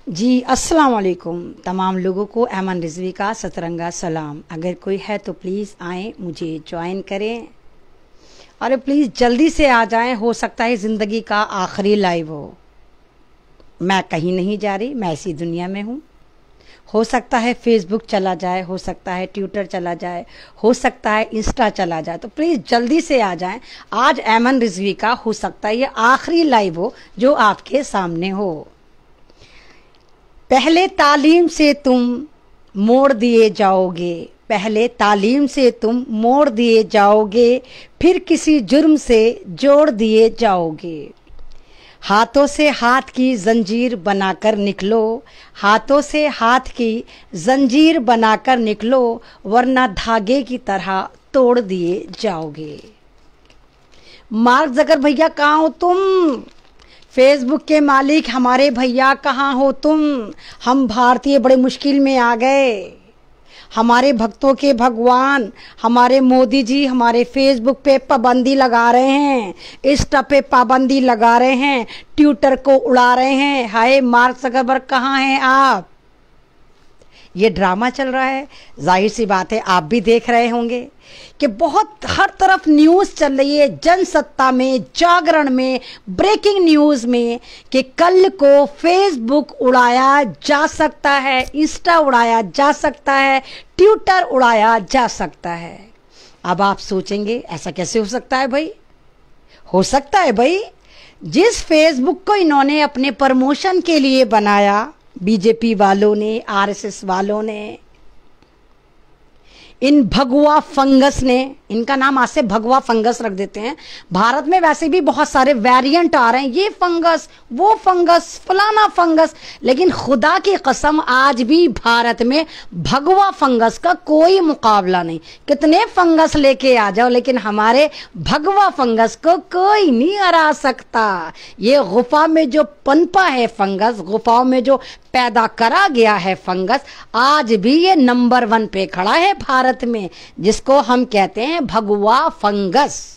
जी अस्सलाम वालेकुम। तमाम लोगों को ऐमन रिजवी का सतरंगा सलाम। अगर कोई है तो प्लीज़ आएँ, मुझे ज्वाइन करें और प्लीज़ जल्दी से आ जाएं। हो सकता है ज़िंदगी का आखिरी लाइव हो। मैं कहीं नहीं जा रही, मैं इसी दुनिया में हूँ। हो सकता है फेसबुक चला जाए, हो सकता है ट्विटर चला जाए, हो सकता है इंस्टा चला जाए, तो प्लीज़ जल्दी से आ जाएं। आज ऐमन रिजवी का हो सकता है ये आखिरी लाइव हो जो आपके सामने हो। पहले तालीम से तुम मोड़ दिए जाओगे, पहले तालीम से तुम मोड़ दिए जाओगे, फिर किसी जुर्म से जोड़ दिए जाओगे। हाथों से हाथ की जंजीर बनाकर निकलो, हाथों से हाथ की जंजीर बनाकर निकलो, वरना धागे की तरह तोड़ दिए जाओगे। मार्क ज़कर भैया कहाँ हो तुम? फेसबुक के मालिक हमारे भैया कहाँ हो तुम? हम भारतीय बड़े मुश्किल में आ गए। हमारे भक्तों के भगवान हमारे मोदी जी हमारे फेसबुक पे पाबंदी लगा रहे हैं, इंस्टा पे पाबंदी लगा रहे हैं, ट्विटर को उड़ा रहे हैं। हाय मार्क ज़करबर्ग कहाँ हैं आप? ये ड्रामा चल रहा है। जाहिर सी बात है आप भी देख रहे होंगे कि बहुत हर तरफ न्यूज़ चल रही है, जनसत्ता में, जागरण में, ब्रेकिंग न्यूज़ में, कि कल को फेसबुक उड़ाया जा सकता है, इंस्टा उड़ाया जा सकता है, ट्विटर उड़ाया जा सकता है। अब आप सोचेंगे ऐसा कैसे हो सकता है भाई? हो सकता है भाई, जिस फेसबुक को इन्होंने अपने प्रमोशन के लिए बनाया, बीजेपी वालों ने, आरएसएस वालों ने, इन भगवा फंगस ने, इनका नाम आज से भगवा फंगस रख देते हैं। भारत में वैसे भी बहुत सारे वेरिएंट आ रहे हैं, ये फंगस, वो फंगस, फलाना फंगस, लेकिन खुदा की कसम आज भी भारत में भगवा फंगस का कोई मुकाबला नहीं। कितने फंगस लेके आ जाओ, लेकिन हमारे भगवा फंगस को कोई नहीं हरा सकता। ये गुफा में जो पनपा है फंगस, गुफाओं में जो पैदा करा गया है फंगस, आज भी ये नंबर 1 पे खड़ा है भारत में, जिसको हम कहते हैं भगवा फंगस।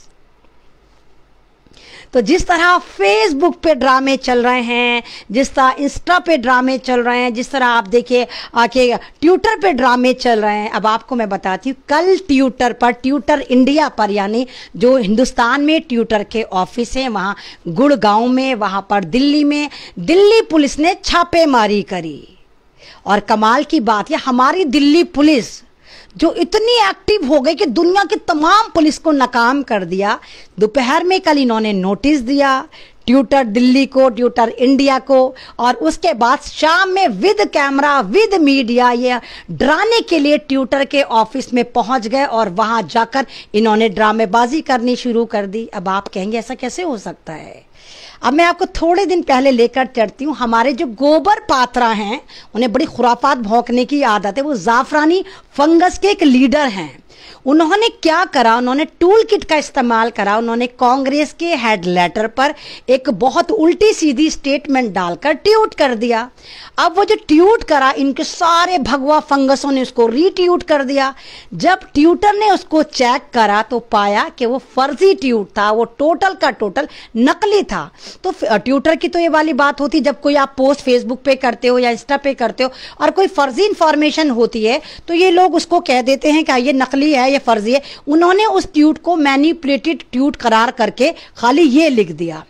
तो जिस तरह फेसबुक पे ड्रामे चल रहे हैं, जिस तरह इंस्टा पे ड्रामे चल रहे हैं, जिस तरह आप देखिए आके ट्विटर पे ड्रामे चल रहे हैं। अब आपको मैं बताती हूँ, कल ट्विटर पर, ट्विटर इंडिया पर, यानी जो हिंदुस्तान में ट्विटर के ऑफिस हैं वहाँ गुड़गांव में, वहाँ पर दिल्ली में, दिल्ली पुलिस ने छापेमारी करी। और कमाल की बात है, हमारी दिल्ली पुलिस जो इतनी एक्टिव हो गई कि दुनिया की तमाम पुलिस को नाकाम कर दिया। दोपहर में कल इन्होंने नोटिस दिया ट्विटर दिल्ली को, ट्विटर इंडिया को, और उसके बाद शाम में विद कैमरा, विद मीडिया ये डराने के लिए ट्विटर के ऑफिस में पहुंच गए और वहां जाकर इन्होंने ड्रामेबाजी करनी शुरू कर दी। अब आप कहेंगे ऐसा कैसे हो सकता है? अब मैं आपको थोड़े दिन पहले लेकर चलती हूँ। हमारे जो गोबर पात्रा हैं, उन्हें बड़ी खुरापात भौंकने की आदत है। वो जाफरानी फंगस के एक लीडर हैं। उन्होंने क्या करा, उन्होंने टूल किट का इस्तेमाल करा। उन्होंने कांग्रेस के हेड लेटर पर एक बहुत उल्टी सीधी स्टेटमेंट डालकर ट्वीट कर दिया। अब वो जो ट्वीट करा, इनके सारे भगवा फंगसों ने उसको रीट्वीट कर दिया। जब ट्विटर ने उसको चेक करा तो पाया कि वो फर्जी ट्वीट था, वो टोटल का टोटल नकली था। तो ट्विटर की तो ये वाली बात होती, जब कोई आप पोस्ट फेसबुक पे करते हो या इंस्टा पे करते हो और कोई फर्जी इंफॉर्मेशन होती है तो ये लोग उसको कह देते हैं कि ये नकली है, ये फर्जी है। उन्होंने उस ट्वीट को मैनिपुलेटेड ट्वीट करार करके खाली ये लिख दिया।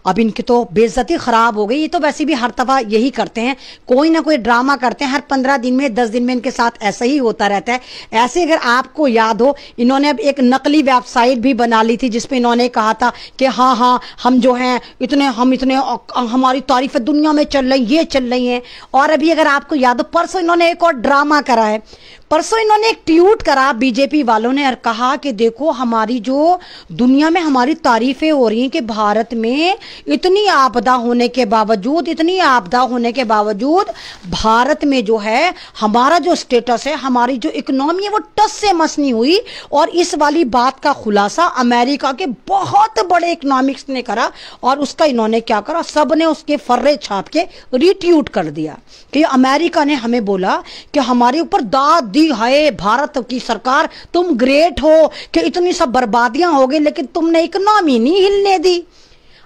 अब इनकी तो बेइज्जती खराब हो गई। ये तो वैसे भी हर दफा यही करते हैं, कोई ना कोई ड्रामा करते हैं। हर 15 दिन में, 10 दिन में इनके साथ ऐसा ही होता रहता है। ऐसे अगर आपको याद हो, इन्होंने अब एक नकली वेबसाइट भी बना ली थी जिसपे इन्होंने कहा था कि हाँ हम जो हैं इतने हमारी तारीफें दुनिया में चल रही, ये चल रही हैं। और अभी अगर आपको याद हो, परसों इन्होंने एक और ड्रामा करा है। परसों इन्होंने एक ट्वीट करा बीजेपी वालों ने और कहा कि देखो हमारी जो दुनिया में हमारी तारीफें हो रही हैं कि भारत में इतनी आपदा होने के बावजूद, इतनी आपदा होने के बावजूद भारत में जो है हमारा जो स्टेटस है, हमारी जो इकोनॉमी है वो टस से मस नहीं हुई। और इस वाली बात का खुलासा अमेरिका के बहुत बड़े इकोनॉमिक्स ने करा और उसका इन्होंने क्या करा, सब ने उसके फर्रे छाप के रीट्वीट कर दिया कि अमेरिका ने हमें बोला कि हमारे ऊपर दाद दी है भारत की सरकार, तुम ग्रेट हो कि इतनी सब बर्बादियां हो गई लेकिन तुमने इकोनॉमी नहीं हिलने दी।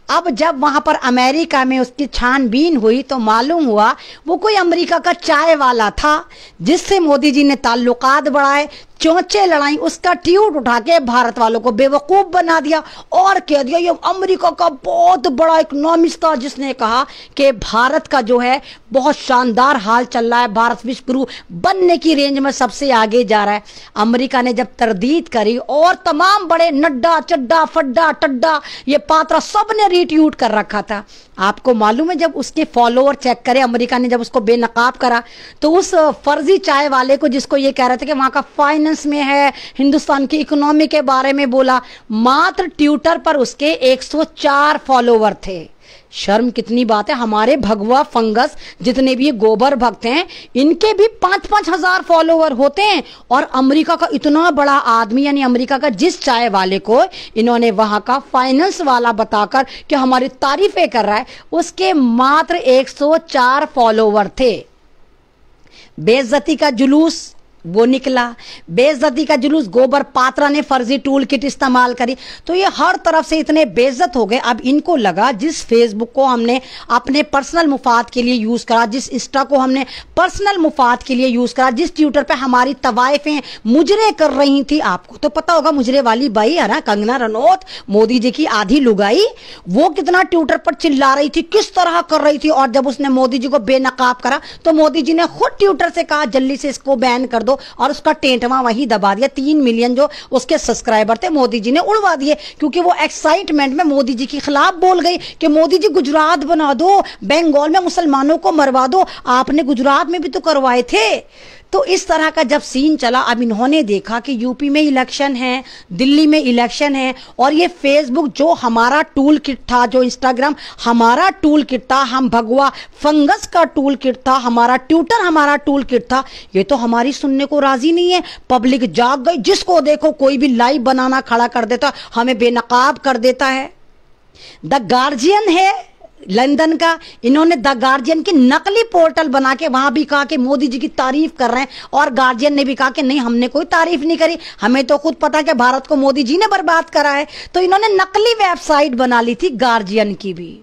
अब जब वहां पर अमेरिका में उसकी छानबीन हुई तो मालूम हुआ वो कोई अमेरिका का चाय वाला था, जिससे मोदी जी ने ताल्लुकात बढ़ाए, चोंचे लड़ाई, उसका ट्यूट उठा के भारत वालों को बेवकूफ बना दिया और कह दिया ये अमेरिका का बहुत बड़ा इकोनॉमिस्ट था जिसने कहा कि भारत का जो है बहुत शानदार हाल चल रहा है, भारत विश्व गुरु बनने की रेंज में सबसे आगे जा रहा है। अमेरिका ने जब तरदीद करी और तमाम बड़े नड्डा चड्डा फड्डा टड्डा ये पात्रा सब ने रीट्यूट कर रखा था। आपको मालूम है जब उसके फॉलोअर चेक करे, अमेरिका ने जब उसको बेनकाब करा तो उस फर्जी चाय वाले को जिसको ये कह रहे थे कि वहां का फाइनेंस में है, हिंदुस्तान की इकोनॉमी के बारे में बोला, मात्र ट्विटर पर उसके 104 फॉलोवर थे। शर्म कितनी बात है। हमारे भगवा फंगस जितने भी गोबर भक्त हैं इनके भी 5-5 हजार फॉलोवर होते हैं, और अमेरिका का इतना बड़ा आदमी यानी अमेरिका का जिस चाय वाले को इन्होंने वहां का फाइनेंस वाला बताकर कि हमारी तारीफें कर रहा है, उसके मात्र 104 फॉलोवर थे। बेइज्जती का जुलूस वो निकला, बेइज्जती का जुलूस गोबर पात्रा ने फर्जी टूल किट इस्तेमाल करी, तो ये हर तरफ से इतने बेइज्जत हो गए। अब इनको लगा जिस फेसबुक को हमने अपने पर्सनल मुफाद के लिए यूज करा, जिस इंस्टा को हमने पर्सनल मुफाद के लिए यूज करा, जिस ट्विटर पे हमारी तवाइफें मुजरे कर रही थी, आपको तो पता होगा मुजरे वाली बाई है ना कंगना रनौत, मोदी जी की आधी लुगाई, वो कितना ट्विटर पर चिल्ला रही थी, किस तरह कर रही थी। और जब उसने मोदी जी को बेनकाब करा तो मोदी जी ने खुद ट्विटर से कहा जल्दी से इसको बैन कर दो, और उसका टेंटवा वहीं दबा दिया। 3 मिलियन जो उसके सब्सक्राइबर थे मोदी जी ने उड़वा दिए, क्योंकि वो एक्साइटमेंट में मोदी जी के खिलाफ बोल गई कि मोदी जी गुजरात बना दो, बंगाल में मुसलमानों को मरवा दो, आपने गुजरात में भी तो करवाए थे। तो इस तरह का जब सीन चला, अब इन्होंने देखा कि यूपी में इलेक्शन है, दिल्ली में इलेक्शन है, और ये फेसबुक जो हमारा टूल किट था, जो इंस्टाग्राम हमारा टूल किट था, हम भगवा फंगस का टूल किट था, हमारा ट्विटर हमारा टूल किट था, ये तो हमारी सुनने को राजी नहीं है। पब्लिक जाग गई, जिसको देखो कोई भी लाइव बनाना खड़ा कर देता, हमें बेनकाब कर देता है। द गार्जियन है लंदन का, इन्होंने द गार्जियन की नकली पोर्टल बना के वहां भी कहा कि मोदी जी की तारीफ कर रहे हैं, और गार्जियन ने भी कहा कि नहीं हमने कोई तारीफ नहीं करी, हमें तो खुद पता है कि भारत को मोदी जी ने बर्बाद करा है। तो इन्होंने नकली वेबसाइट बना ली थी गार्जियन की भी।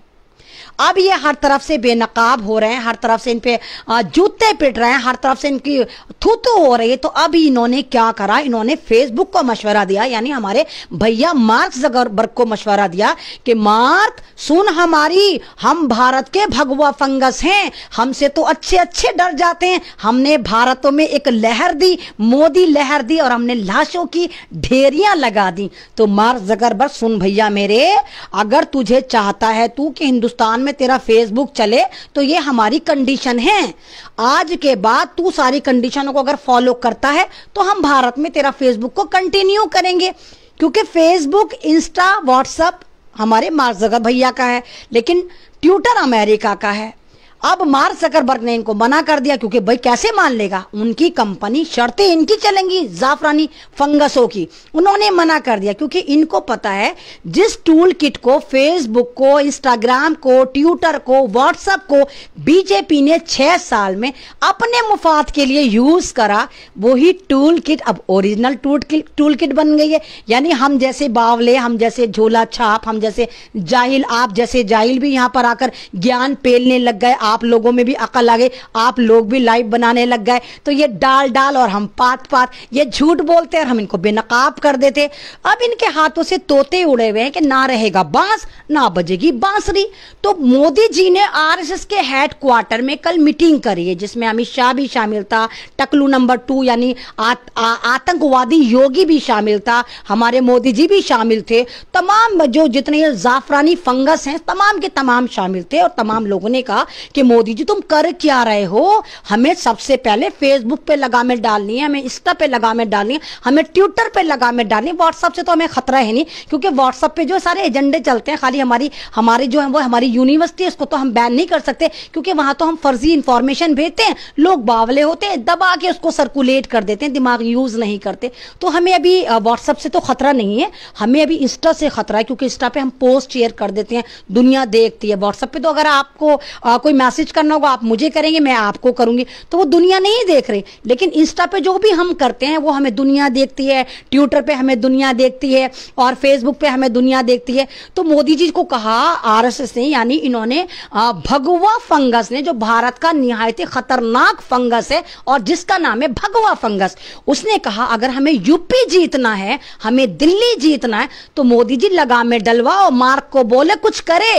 अब ये हर तरफ से बेनकाब हो रहे हैं, हर तरफ से इन पे जूते पिट रहे हैं, हर तरफ से इनकी थूथू हो रही है। तो अब इन्होंने क्या करा, इन्होंने फेसबुक को मशवरा दिया, यानी हमारे भैया मार्क जकरबर्ग को मशवरा दिया कि मार्क सुन हमारी, हम भारत के भगवा फंगस हैं, हमसे तो अच्छे अच्छे डर जाते हैं, हमने भारतों में एक लहर दी, मोदी लहर दी, और हमने लाशों की ढेरियां लगा दी। तो मार्क जकरबर्ग सुन भैया मेरे, अगर तुझे चाहता है तू कि हिंदुस्तान में तेरा फेसबुक चले तो ये हमारी कंडीशन है। आज के बाद तू सारी कंडीशनों को अगर फॉलो करता है तो हम भारत में तेरा फेसबुक को कंटिन्यू करेंगे, क्योंकि फेसबुक, इंस्टा, व्हाट्सएप हमारे मार्क जकरबर्ग भैया का है, लेकिन ट्विटर अमेरिका का है। अब मार्क जकरबर्ग ने इनको मना कर दिया, क्योंकि भाई कैसे मान लेगा, उनकी कंपनी, शर्तें इनकी चलेंगी जाफरानी फंगसों की। उन्होंने मना कर दिया, क्योंकि इनको पता है जिस टूल किट को, फेसबुक को, इंस्टाग्राम को, ट्विटर को, व्हाट्सएप को बीजेपी ने 6 साल में अपने मुफाद के लिए यूज करा, वही टूल किट अब ओरिजिनल टूल किट बन गई है। यानी हम जैसे बावले, हम जैसे झोला छाप, हम जैसे जाहिल, आप जैसे जाहिल भी यहाँ पर आकर ज्ञान पेलने लग गए, आप लोगों में भी अकल आ गई, आप लोग भी लाइव बनाने लग गए। तो ये डाल डाल और हम पात पात, ये झूठ बोलते हैं और हम इनको बेनकाब कर देते। अब इनके हाथों से तोते उड़े हुए हैं कि ना रहेगा बांस ना बजेगी बांसुरी। तो मोदी जी ने आरएसएस के हेडक्वार्टर में कल मीटिंग करी है, जिसमें अमित शाह भी शामिल था, टकलू नंबर 2 यानी आतंकवादी योगी भी शामिल था, हमारे मोदी जी भी शामिल थे, तमाम जो जितने जाफरानी फंगस हैं तमाम के तमाम शामिल थे। और तमाम लोगों ने कहा कि मोदी जी तुम कर क्या रहे हो, हमें सबसे पहले फेसबुक पे लगामें डालनी है, हमें इंस्टा पे लगामें डालनी है, हमें ट्विटर पे लगामें डालनी है। व्हाट्सएप से तो हमें खतरा है नहीं, क्योंकि व्हाट्सएप पे जो सारे एजेंडे चलते हैं, खाली हमारी जो है वो हमारी यूनिवर्सिटी है, उसको तो हम बैन नहीं कर सकते, क्योंकि वहां तो हम फर्जी इंफॉर्मेशन भेजते हैं, लोग बावले होते हैं, दबा के उसको सर्कुलेट कर देते हैं, दिमाग यूज नहीं करते। तो हमें अभी व्हाट्सएप से तो खतरा नहीं है, हमें अभी इंस्टा से खतरा है, क्योंकि इंस्टा पे हम पोस्ट शेयर कर देते हैं, दुनिया देखती है। व्हाट्सएप पे तो अगर आपको कोई मैसेज करना होगा आप मुझे करेंगे, मैं आपको करूंगी, तो वो दुनिया नहीं देख रही। लेकिन इंस्टा पे जो भी हम करते हैं वो हमें दुनिया देखती है, ट्विटर पे हमें दुनिया देखती है और फेसबुक पे हमें दुनिया देखती है। तो मोदी जी को कहा आरएसएस ने, यानी इन्होंने भगवा फंगस ने, जो भारत का निहायत खतरनाक फंगस है और जिसका नाम है भगवा फंगस, उसने कहा अगर हमें यूपी जीतना है, हमें दिल्ली जीतना है, तो मोदी जी लगाम में डलवा और मार्क को बोले कुछ करे।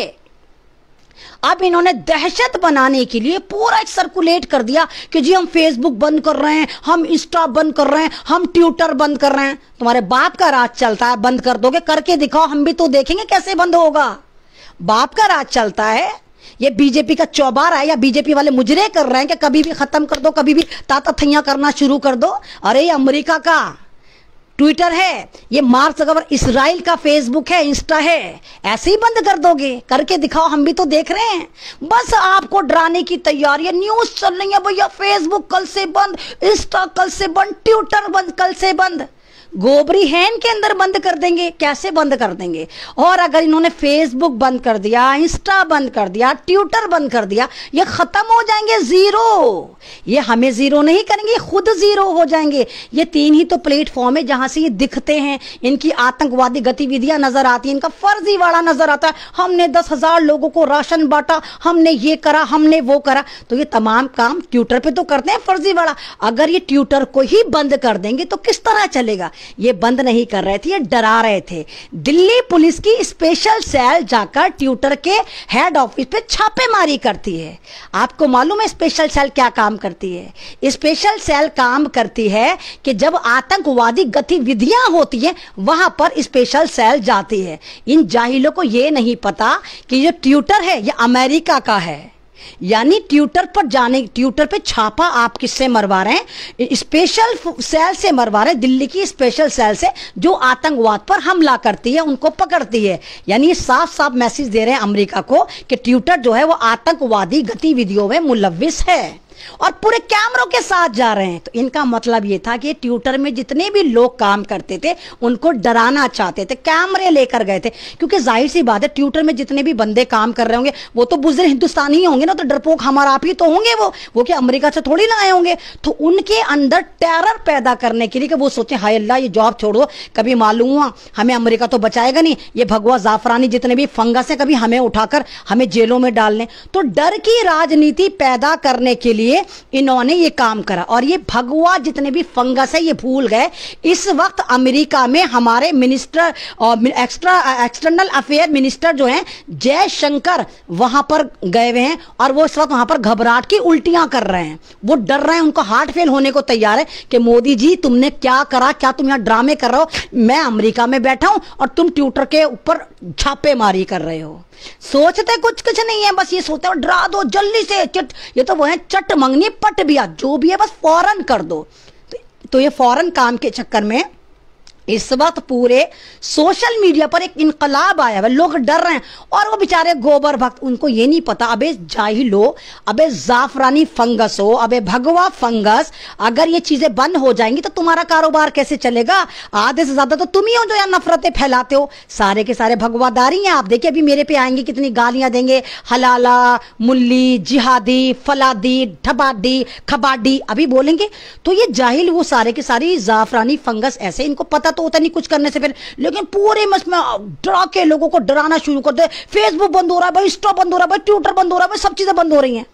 अब इन्होंने दहशत बनाने के लिए पूरा एक सर्कुलेट कर दिया कि जी हम फेसबुक बंद कर रहे हैं, हम इंस्टा बंद कर रहे हैं, हम ट्विटर बंद कर रहे हैं। तुम्हारे बाप का राज चलता है, बंद कर दोगे, करके दिखाओ, हम भी तो देखेंगे कैसे बंद होगा। बाप का राज चलता है, ये बीजेपी का चौबार है या बीजेपी वाले मुजरे कर रहे हैं कि कभी भी खत्म कर दो, कभी भी ताता थैया करना शुरू कर दो। अरे ये अमेरिका का ट्विटर है, ये मार्क ज़करबर्ग इजराइल का फेसबुक है, इंस्टा है, ऐसे ही बंद कर दोगे? करके दिखाओ, हम भी तो देख रहे हैं। बस आपको डराने की तैयारी है, न्यूज चल रही है भैया फेसबुक कल से बंद, इंस्टा कल से बंद, ट्विटर बंद, कल से बंद। गोबरी हैन के अंदर बंद कर देंगे, कैसे बंद कर देंगे? और अगर इन्होंने फेसबुक बंद कर दिया, इंस्टा बंद कर दिया, ट्विटर बंद कर दिया, ये खत्म हो जाएंगे, जीरो। ये हमें जीरो नहीं करेंगे, खुद जीरो हो जाएंगे। ये तीन ही तो प्लेटफॉर्म है जहां से ये दिखते हैं, इनकी आतंकवादी गतिविधियां नजर आती है, इनका फर्जीवाड़ा नजर आता है। हमने 10,000 लोगों को राशन बांटा, हमने ये करा, हमने वो करा। तो ये तमाम काम ट्विटर पे तो करते हैं फर्जीवाड़ा। अगर ये ट्विटर को ही बंद कर देंगे तो किस तरह चलेगा? ये बंद नहीं कर रहे थे, ये डरा रहे थे। दिल्ली पुलिस की स्पेशल सेल जाकर ट्विटर के हेड ऑफिस पे छापेमारी करती है। आपको मालूम है स्पेशल सेल क्या काम करती है? स्पेशल सेल काम करती है कि जब आतंकवादी गतिविधियां होती हैं वहां पर स्पेशल सेल जाती है। इन जाहिलों को यह नहीं पता कि ये ट्विटर है ये अमेरिका का है, यानी ट्विटर पर जाने, ट्विटर पे छापा आप किससे मरवा रहे हैं? स्पेशल सेल से मरवा रहे हैं, दिल्ली की स्पेशल सेल से, जो आतंकवाद पर हमला करती है, उनको पकड़ती है। यानी ये साफ साफ मैसेज दे रहे हैं अमेरिका को कि ट्विटर जो है वो आतंकवादी गतिविधियों में मुलव्विस है और पूरे कैमरों के साथ जा रहे हैं। तो इनका मतलब ये था कि ट्विटर में जितने भी लोग काम करते थे उनको डराना चाहते थे, कैमरे लेकर गए थे। क्योंकि जाहिर सी बात है ट्विटर में जितने भी बंदे काम कर रहे होंगे वो तो बुज़दिल हिंदुस्तानी ही होंगे ना, तो डरपोक हमारा आप ही तो होंगे, वो कि अमेरिका से थोड़ी ना आए होंगे। तो उनके अंदर टेरर पैदा करने के लिए कि वो सोचे हाय अल्लाह ये जॉब छोड़ दो, कभी मालूम हुआ हमें अमेरिका तो बचाएगा नहीं, ये भगवा जाफरानी जितने भी फंगस है कभी हमें उठाकर हमें जेलों में डाल लें। तो डर की राजनीति पैदा करने के लिए इन्होंने ये काम करा। और ये भगवा जितने भी फंगस है ये भूल गए। इस वक्त अमेरिका में हमारे मिनिस्टर और एक्सटर्नल अफेयर मिनिस्टर जो हैं जयशंकर वहां पर गए हुए हैं और वो इस वक्त वहां पर घबराहट की उल्टियां कर रहे हैं, वो डर रहे हैं, उनको हार्ट फेल होने को तैयार है कि मोदी जी तुमने क्या करा, क्या तुम यहां ड्रामे कर रहे हो? मैं अमेरिका में बैठा हूं और तुम ट्विटर के ऊपर छापेमारी कर रहे हो। सोचते कुछ नहीं है, बस ये सोचते हो डरा दो जल्दी से, चट, ये तो वो है चट मंगनी पट बिया, जो भी है बस फौरन कर दो। तो ये फौरन काम के चक्कर में इस वक्त पूरे सोशल मीडिया पर एक इनकलाब आया है, लोग डर रहे हैं। और वो बेचारे गोबर भक्त, उनको ये नहीं पता, अबे जाहिलो, अबे जाफरानी फंगस हो, अबे भगवा फंगस, अगर ये चीजें बंद हो जाएंगी तो तुम्हारा कारोबार कैसे चलेगा? आधे से ज्यादा तो तुम ही हो जो यार नफरतें फैलाते हो, सारे के सारे भगवादारी हैं। आप देखिए अभी मेरे पे आएंगे कितनी गालियां देंगे, हलाला, मुल्ली, जिहादी, फलादी, ढबाडी, खबाडी, अभी बोलेंगे। तो ये जाहिल वो सारे के सारी जाफरानी फंगस ऐसे, इनको पता तो होता नहीं कुछ करने से पहले, लेकिन पूरे मस में डरा के लोगों को डराना शुरू कर दे। फेसबुक बंद हो रहा है भाई, इंस्टा बंद हो रहा है भाई, ट्विटर बंद हो रहा है भाई, सब चीजें बंद हो रही हैं।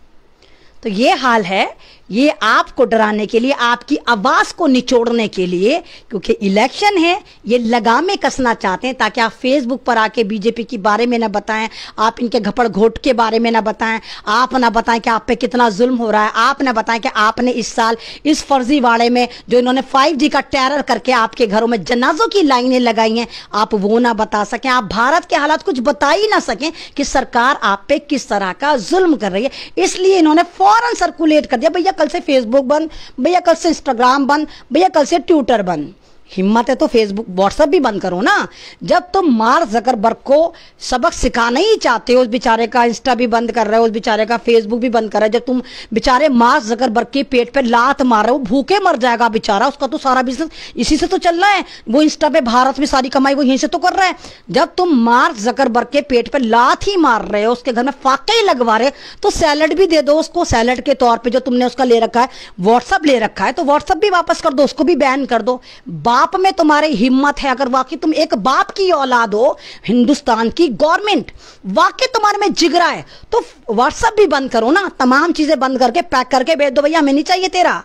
तो ये हाल है, ये आपको डराने के लिए, आपकी आवाज को निचोड़ने के लिए, क्योंकि इलेक्शन है, ये लगामें कसना चाहते हैं ताकि आप फेसबुक पर आके बीजेपी के बारे में ना बताएं, आप इनके घपड़ घोट के बारे में ना बताएं, आप ना बताएं कि आप पे कितना जुल्म हो रहा है, आप ना बताएं कि आपने इस साल इस फर्जीवाड़े में जो इन्होंने 5G का टेरर करके आपके घरों में जनाजों की लाइनें लगाई हैं, आप वो ना बता सकें, आप भारत के हालात कुछ बता ही ना सकें कि सरकार आप पे किस तरह का जुल्म कर रही है। इसलिए इन्होंने फौरन सर्कुलेट कर दिया, भैया कल से फेसबुक बंद, भैया कल से इंस्टाग्राम बंद, भैया कल से ट्विटर बंद। हिम्मत है तो फेसबुक व्हाट्सएप भी बंद करो ना। जब तुम मार्क जकरबर्ग को सबक सिखाना ही चाहते हो, उस बेचारे का इंस्टा भी बंद कर रहे हो, उस बेचारे का फेसबुक भी बंद कर रहे हो, जब तुम बेचारे मार्क जकरबर्ग के पेट पे लात मार रहे हो, भूखे मर जाएगा बेचारा, उसका तो सारा बिजनेस इसी से तो चल रहा है, वो इंस्टा पे भारत में सारी कमाई वो यहीं से तो कर रहा है। जब तुम मार्क जकरबर्ग के पेट पे लात ही मार रहे हो, उसके घर में फाके ही लगवा रहे हो, तो सैलड भी दे दो उसको, सैलड के तौर पे जो तुमने उसका ले रखा है, व्हाट्सएप ले रखा है, तो व्हाट्सएप भी वापस कर दो, उसको भी बैन कर दो। बाप में तुम्हारी हिम्मत है, अगर वाकई तुम एक बाप की औलाद हो, हिंदुस्तान की गवर्नमेंट वाकई तुम्हारे में जिगरा है, तो व्हाट्सएप भी बंद करो ना, तमाम चीजें बंद करके पैक करके भेज दो, भैया हमें नहीं चाहिए तेरा।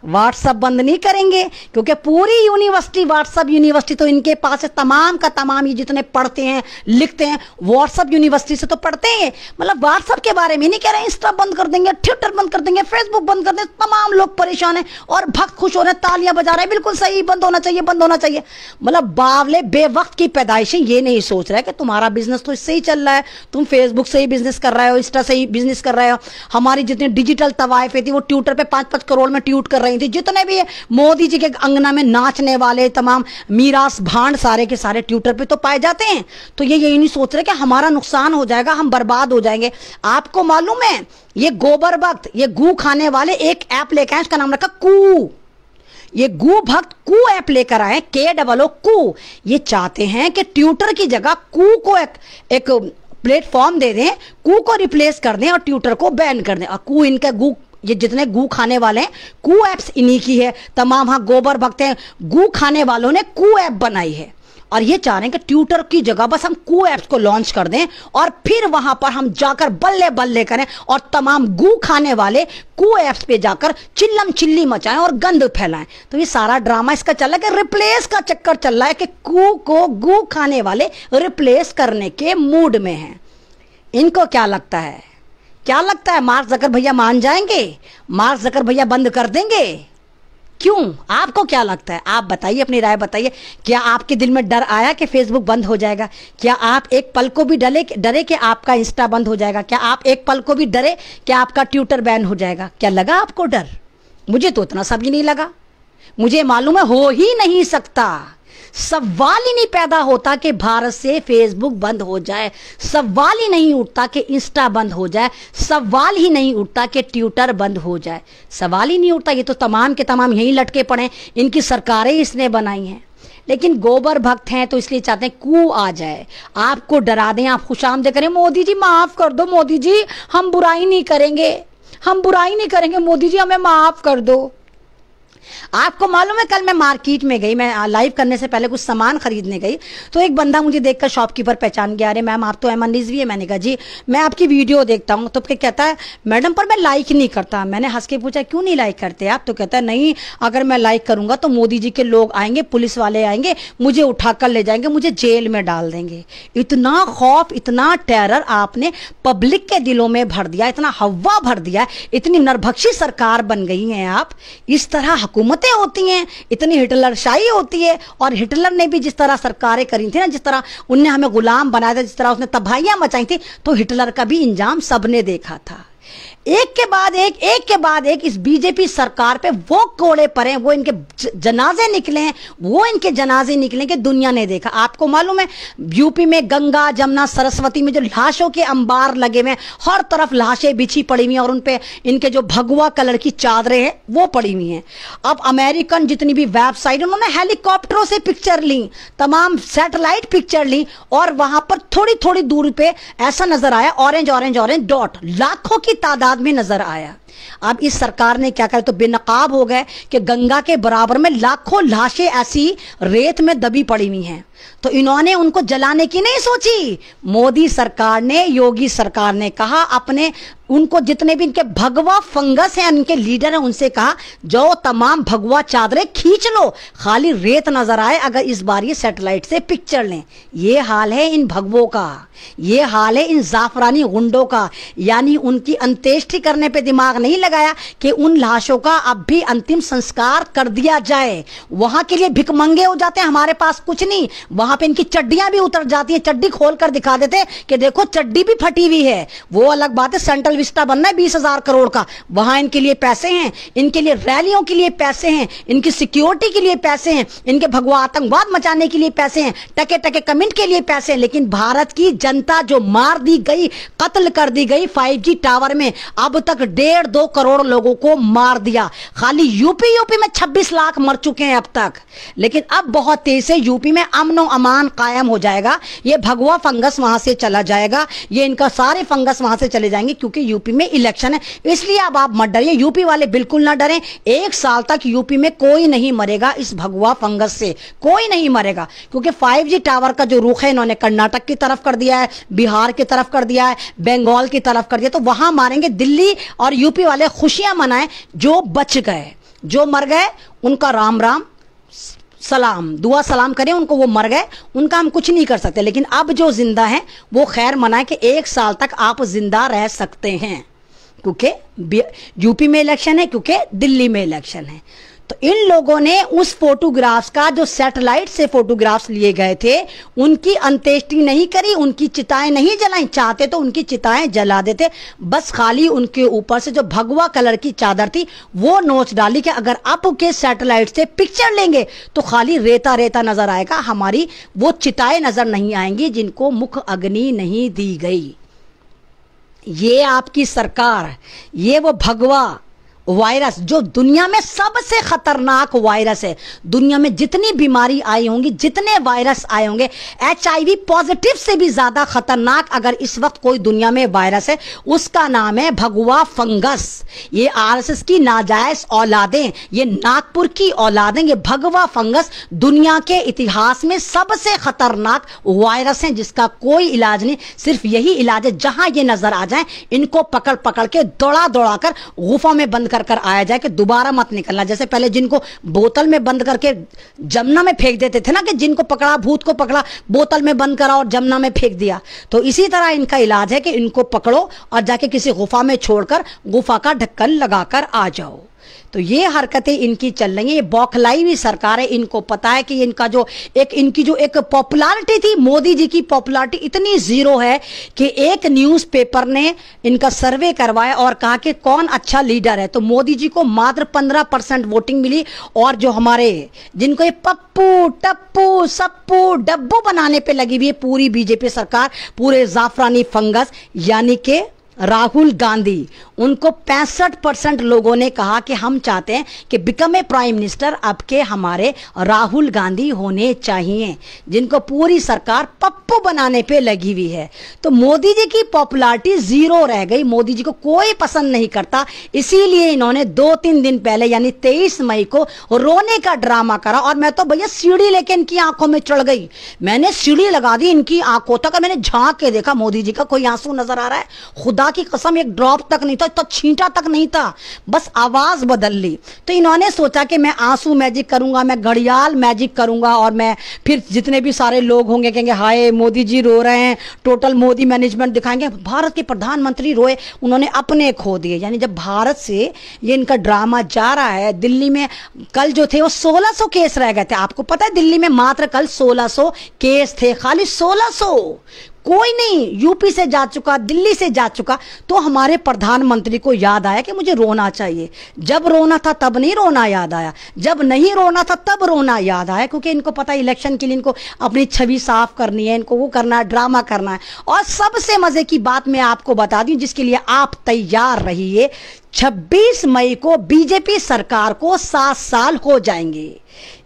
व्हाट्सएप बंद नहीं करेंगे क्योंकि पूरी यूनिवर्सिटी व्हाट्सएप यूनिवर्सिटी तो इनके पास है, तमाम का तमाम ये जितने पढ़ते हैं लिखते हैं व्हाट्सएप यूनिवर्सिटी से तो पढ़ते हैं। मतलब व्हाट्सएप के बारे में नहीं कह रहे इंस्टा बंद कर देंगे, ट्विटर बंद कर देंगे, फेसबुक बंद कर देंगे, तमाम लोग परेशान हैं और भक्त खुश हो रहे हैं, तालियां बजा रहे हैं, बिल्कुल सही, बंद होना चाहिए, बंद होना चाहिए। मतलब बावले बेवक्त की पैदाइशें ये नहीं सोच रहे कि तुम्हारा बिजनेस तो इससे ही चल रहा है, तुम फेसबुक से ही बिजनेस कर रहे हो, इंस्टा से ही बिजनेस कर रहे हो, हमारी जितनी डिजिटल तवाइफें थी वो ट्विटर पे 5-5 करोड़ में ट्वीट कर रही थी, जितने भी मोदी जी के अंगना में नाचने वाले तमाम मीरास भांड सारे के सारे ट्विटर पे तो पाए जाते हैं। तो ये यही नहीं सोच रहे कि हमारा नुकसान हो जाएगा, हम बर्बाद हो जाएंगे। आपको मालूम है ये गोबर भक्त, ये गू खाने वाले एक ऐप लेकर आए, उसका नाम रखा कू। ये गू भक्त कू ऐप लेकर आए, KOO कू। ये चाहते हैं कि ट्विटर की जगह कू को एक प्लेटफॉर्म दे दें, कू को रिप्लेस कर दें और ट्विटर को बैन कर दें। और कू इनका गू, ये जितने गू खाने वाले हैं, कू एप्स इन्हीं की है, तमाम हाँ गोबर भक्त हैं, गू खाने वालों ने कू ऐप बनाई है और ये चाह रहे हैं कि ट्विटर की जगह बस हम कू एप्स को लॉन्च कर दें और फिर वहां पर हम जाकर बल्ले बल्ले करें और तमाम गू खाने वाले कू एप्स पे जाकर चिल्लम चिल्ली मचाएं और गंद फैलाएं। तो ये सारा ड्रामा इसका चल रहा है कि रिप्लेस का चक्कर चल रहा है कि कू को गू खाने वाले रिप्लेस करने के मूड में हैं। इनको क्या लगता है, क्या लगता है मार्क जकर भैया मान जाएंगे, मार्क जकर भैया बंद कर देंगे? क्यों, आपको क्या लगता है? आप बताइए, अपनी राय बताइए। क्या आपके दिल में डर आया कि फेसबुक बंद हो जाएगा? क्या आप एक पल को भी डरे कि आपका इंस्टा बंद हो जाएगा? क्या आप एक पल को भी डरे कि आपका ट्विटर बैन हो जाएगा? क्या लगा आपको डर? मुझे तो उतना सब ही नहीं लगा, मुझे मालूम है हो ही नहीं सकता। सवाल ही नहीं पैदा होता कि भारत से फेसबुक बंद हो जाए, सवाल ही नहीं उठता कि इंस्टा बंद हो जाए, सवाल ही नहीं उठता कि ट्विटर बंद हो जाए, सवाल ही नहीं उठता। ये तो तमाम के तमाम यहीं लटके पड़े, इनकी सरकारें इसने बनाई हैं। लेकिन गोबर भक्त हैं तो इसलिए चाहते हैं कू आ जाए, आपको डरा दें, आप खुशामदीद करें, मोदी जी माफ कर दो, मोदी जी हम बुराई नहीं करेंगे, हम बुराई नहीं करेंगे, मोदी जी हमें माफ कर दो। आपको मालूम है कल मैं मार्केट में गई, मैं लाइव करने से पहले कुछ सामान खरीदने गई, तो एक बंदा मुझे देखकर शॉपकीपर पहचान गया, अरे मैम आप तो एमन रिजवी है। मैंने कहा जी मैं आपकी वीडियो देखता हूँ। तो फिर कहता है मैडम पर मैं लाइक नहीं करता। मैंने हंस के पूछा क्यों नहीं लाइक करते आप? तो कहता है नहीं, अगर मैं लाइक करूंगा तो मोदी जी के लोग आएंगे, पुलिस वाले आएंगे, मुझे उठाकर ले जाएंगे, मुझे जेल में डाल देंगे। इतना खौफ, इतना टेरर आपने पब्लिक के दिलों में भर दिया, इतना हवा भर दिया, इतनी नरभक्षी सरकार बन गई हैं आप। इस तरह हुकूमतें होती हैं, इतनी हिटलरशाही होती है। और हिटलर ने भी जिस तरह सरकारें करी थी ना, जिस तरह उनने हमें गुलाम बनाया था, जिस तरह उसने तबाहियां मचाई थी, तो हिटलर का भी इंजाम सबने देखा था। एक के बाद एक इस बीजेपी सरकार पे वो कोड़े पड़े, वो इनके जनाजे निकले हैं, वो इनके जनाजे निकले कि दुनिया ने देखा। आपको मालूम है यूपी में गंगा जमुना सरस्वती में जो लाशों के अंबार लगे हुए हैं, हर तरफ लाशें बिछी पड़ी हुई हैं और उनपे इनके जो भगवा कलर की चादरें हैं वो पड़ी हुई हैं। अब अमेरिकन जितनी भी वेबसाइट, उन्होंने हेलीकॉप्टरों से पिक्चर ली, तमाम सैटेलाइट पिक्चर ली और वहां पर थोड़ी थोड़ी दूरी पे ऐसा नजर आया ऑरेंज ऑरेंज ऑरेंज डॉट लाखों की तादाद में नजर आया। अब इस सरकार ने क्या करा, तो बेनकाब हो गए कि गंगा के बराबर में लाखों लाशें ऐसी रेत में दबी पड़ी हुई हैं, तो इन्होंने उनको जलाने की नहीं सोची। मोदी सरकार ने, योगी सरकार ने कहा अपने उनको जितने भी इनके भगवा फंगस हैं, इनके लीडर हैं, उनसे कहा जो तमाम भगवा चादरें खींच लो, खाली रेत नजर आए अगर इस बार ये सैटेलाइट से पिक्चर लें। ये हाल है इन भगवों का, ये हाल है इन जाफरानी गुंडों का। यानी उनकी अंत्येष्टि करने पे दिमाग नहीं लगाया कि उन लाशों का अब भी अंतिम संस्कार कर दिया जाए। वहां के लिए भिकमंगे हो जाते हैं, हमारे पास कुछ नहीं, वहां पे इनकी चड्डियां भी उतर जाती हैं, चड्डी खोल कर दिखा देते कि देखो चड्डी भी फटी हुई है। वो अलग बात है, सेंट्रल विस्टा बनना है 20,000 करोड़ का, वहां इनके लिए पैसे हैं, इनके लिए रैलियों के लिए पैसे हैं, इनकी सिक्योरिटी के लिए पैसे हैं, इनके भगवा आतंकवाद मचाने के लिए पैसे हैं, टके टके कमेंट के लिए पैसे हैं। लेकिन भारत की जनता जो मार दी गई, कत्ल कर दी गई 5G टावर में, अब तक 1.5-2 करोड़ लोगों को मार दिया। खाली यूपी में 26 लाख मर चुके हैं अब तक। लेकिन अब बहुत तेज से यूपी में अमन और अमान कायम हो जाएगा। ये भगवा फंगस वहां से चला जाएगा, ये इनका सारे फंगस वहां से चले जाएंगे, क्योंकि यूपी में इलेक्शन है। इसलिए अब आप मत डरिए, यूपी वाले बिल्कुल ना डरें। 1 साल तक यूपी में कोई नहीं मरेगा इस भगवा फंगस से, कोई नहीं मरेगा, क्योंकि 5G टावर का जो रुख है इन्होंने कर्नाटक की तरफ कर दिया है, बिहार की तरफ कर दिया है, बंगाल की तरफ कर दिया, तो वहां मारेंगे। दिल्ली और यूपी वाले खुशियां मनाएं, जो बच गए, जो मर गए उनका राम राम सलाम, दुआ सलाम करें उनको, वो मर गए, उनका हम कुछ नहीं कर सकते। लेकिन अब जो जिंदा हैं वो खैर मनाएं कि 1 साल तक आप जिंदा रह सकते हैं, क्योंकि यूपी में इलेक्शन है, क्योंकि दिल्ली में इलेक्शन है। तो इन लोगों ने उस फोटोग्राफ्स का, जो सैटेलाइट से फोटोग्राफ्स लिए गए थे, उनकी अंत्येष्टि नहीं करी, उनकी चिताएं नहीं जलाई। चाहते तो उनकी चिताएं जला देते, बस खाली उनके ऊपर से जो भगवा कलर की चादर थी वो नोच डाली कि अगर आप के सैटेलाइट से पिक्चर लेंगे तो खाली रेता रेता नजर आएगा, हमारी वो चिताएं नजर नहीं आएंगी जिनको मुख अग्नि नहीं दी गई। ये आपकी सरकार, ये वो भगवा वायरस जो दुनिया में सबसे खतरनाक वायरस है। दुनिया में जितनी बीमारी आई होंगी, जितने वायरस आए होंगे, HIV पॉजिटिव से भी ज्यादा खतरनाक अगर इस वक्त कोई दुनिया में वायरस है, उसका नाम है भगवा फंगस। ये RSS की नाजायज औलादें, ये नागपुर की औलादें, ये भगवा फंगस दुनिया के इतिहास में सबसे खतरनाक वायरस है, जिसका कोई इलाज नहीं। सिर्फ यही इलाज है, जहां ये नजर आ जाए इनको पकड़ पकड़ के दौड़ा दौड़ा कर गुफा में बंद कर आया जाए कि दोबारा मत निकलना। जैसे पहले जिनको बोतल में बंद करके जमुना में फेंक देते थे ना, कि जिनको पकड़ा, भूत को पकड़ा, बोतल में बंद करा और जमुना में फेंक दिया, तो इसी तरह इनका इलाज है कि इनको पकड़ो और जाके किसी गुफा में छोड़कर गुफा का ढक्कन लगाकर आ जाओ। तो ये हरकतें इनकी चल रही हैं। ये बौखलाई हुई सरकार है, इनको पता है कि इनका जो एक पॉपुलैरिटी थी, मोदी जी की पॉपुलैरिटी इतनी जीरो है कि एक न्यूज़पेपर ने इनका सर्वे करवाया और कहा कि कौन अच्छा लीडर है, तो मोदी जी को मात्र 15% वोटिंग मिली। और जो हमारे जिनको ये पप्पू टप्पू सप्पू डब्बू बनाने पे लगी हुई है पूरी बीजेपी सरकार, पूरे जाफरानी फंगस यानी कि राहुल गांधी, उनको 65% लोगों ने कहा कि हम चाहते हैं कि बिकम ए प्राइम मिनिस्टर अब के हमारे राहुल गांधी होने चाहिए, जिनको पूरी सरकार पप्पू बनाने पे लगी हुई है। तो मोदी जी की पॉपुलैरिटी जीरो रह गई, मोदी जी को कोई पसंद नहीं करता। इसीलिए इन्होंने 2-3 दिन पहले यानी 23 मई को रोने का ड्रामा करा। और मैं तो भैया सीढ़ी लेके इनकी आंखों में चढ़ गई, मैंने सीढ़ी लगा दी इनकी आंखों तक, मैंने झांक के देखा मोदी जी का कोई आंसू नजर आ रहा है? खुदा की कसम एक ड्रॉप तक नहीं था, तो छींटा तक नहीं था, बस आवाज बदल ली। तो इन्होंने सोचा कि मैं आंसू मैजिक करूंगा, मैं घड़ियाल मैजिक करूंगा, और मैं फिर जितने भी सारे लोग होंगे कहेंगे हाय मोदी जी रो रहे हैं, टोटल मोदी मैनेजमेंट दिखाएंगे। भारत के प्रधानमंत्री रोए, उन्होंने अपने खो दिए। यानी जब भारत से ये इनका ड्रामा जा रहा है, दिल्ली में कल जो थे वो 1600 केस रह गए थे। आपको पता है दिल्ली में मात्र कल 1600 केस थे, खाली 1600। कोई नहीं यूपी से जा चुका, दिल्ली से जा चुका। तो हमारे प्रधानमंत्री को याद आया कि मुझे रोना चाहिए। जब रोना था तब नहीं रोना याद आया, जब नहीं रोना था तब रोना याद आया, क्योंकि इनको पता है इलेक्शन के लिए इनको अपनी छवि साफ करनी है, इनको वो करना है, ड्रामा करना है। और सबसे मजे की बात मैं आपको बता दूं, जिसके लिए आप तैयार रहिए, 26 मई को बीजेपी सरकार को 7 साल हो जाएंगे।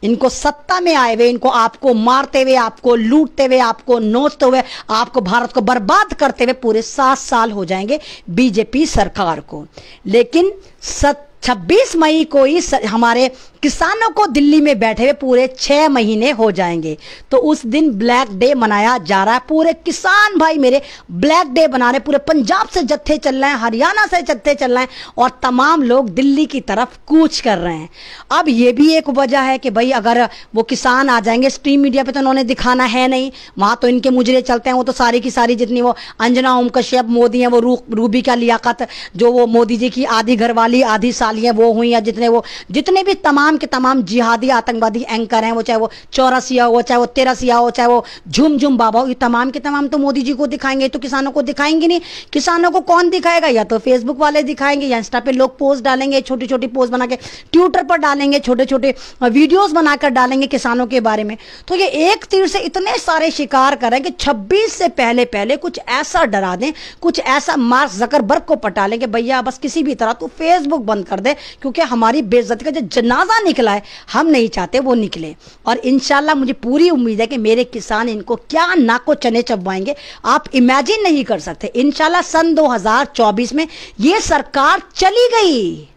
इनको सत्ता में आए हुए, इनको आपको मारते हुए, आपको लूटते हुए, आपको नोचते हुए, आपको भारत को बर्बाद करते हुए पूरे 7 साल हो जाएंगे बीजेपी सरकार को। लेकिन 26 मई को ही हमारे किसानों को दिल्ली में बैठे हुए पूरे 6 महीने हो जाएंगे। तो उस दिन ब्लैक डे मनाया जा रहा है। पूरे किसान भाई मेरे ब्लैक डे बना रहे, पूरे पंजाब से जत्थे चल रहे हैं, हरियाणा से जत्थे चल रहे हैं और तमाम लोग दिल्ली की तरफ कूच कर रहे हैं। अब ये भी एक वजह है कि भाई अगर वो किसान आ जाएंगे, स्ट्रीम मीडिया पे तो उन्होंने दिखाना है नहीं, वहां तो इनके मुजरे चलते हैं, वो तो सारी की सारी जितनी वो अंजना ओम कश्यप मोदी हैं, वो रूबी का लियाकत जो वो मोदी जी की आधी घरवाली आधी साली है वो हुई, या जितने भी तमाम के तमाम जिहादी आतंकवादी एंकर हैं, वो चाहे वो चौरसिया हो, चाहे वो तेरसिया हो, चाहे वो झुम झुम बाबा हो, ये तमाम के तमाम तो मोदी जी को दिखाएंगे, तो किसानों को दिखाएंगे नहीं। किसानों को कौन दिखाएगा? या तो फेसबुक वाले दिखाएंगे, या इंस्टा पे लोग पोस्ट डालेंगे, छोटी छोटी पोस्ट बना के ट्विटर पर डालेंगे, छोटे छोटे वीडियोस बनाकर डालेंगे किसानों के बारे में। तो ये एक तीर से इतने सारे शिकार करें कि 26 से पहले पहले कुछ ऐसा डरा दें, कुछ ऐसा मार्क जकरबर्ग को पटा लें कि भैया बस किसी भी तरह तू फेसबुक बंद कर दे, क्योंकि हमारी बेइज्जती का जो जनाजा निकला है हम नहीं चाहते वो निकले। और इंशाल्लाह मुझे पूरी उम्मीद है कि मेरे किसान इनको क्या नाको चने चबवाएंगे आप इमेजिन नहीं कर सकते। इंशाल्लाह सन 2024 में ये सरकार चली गई,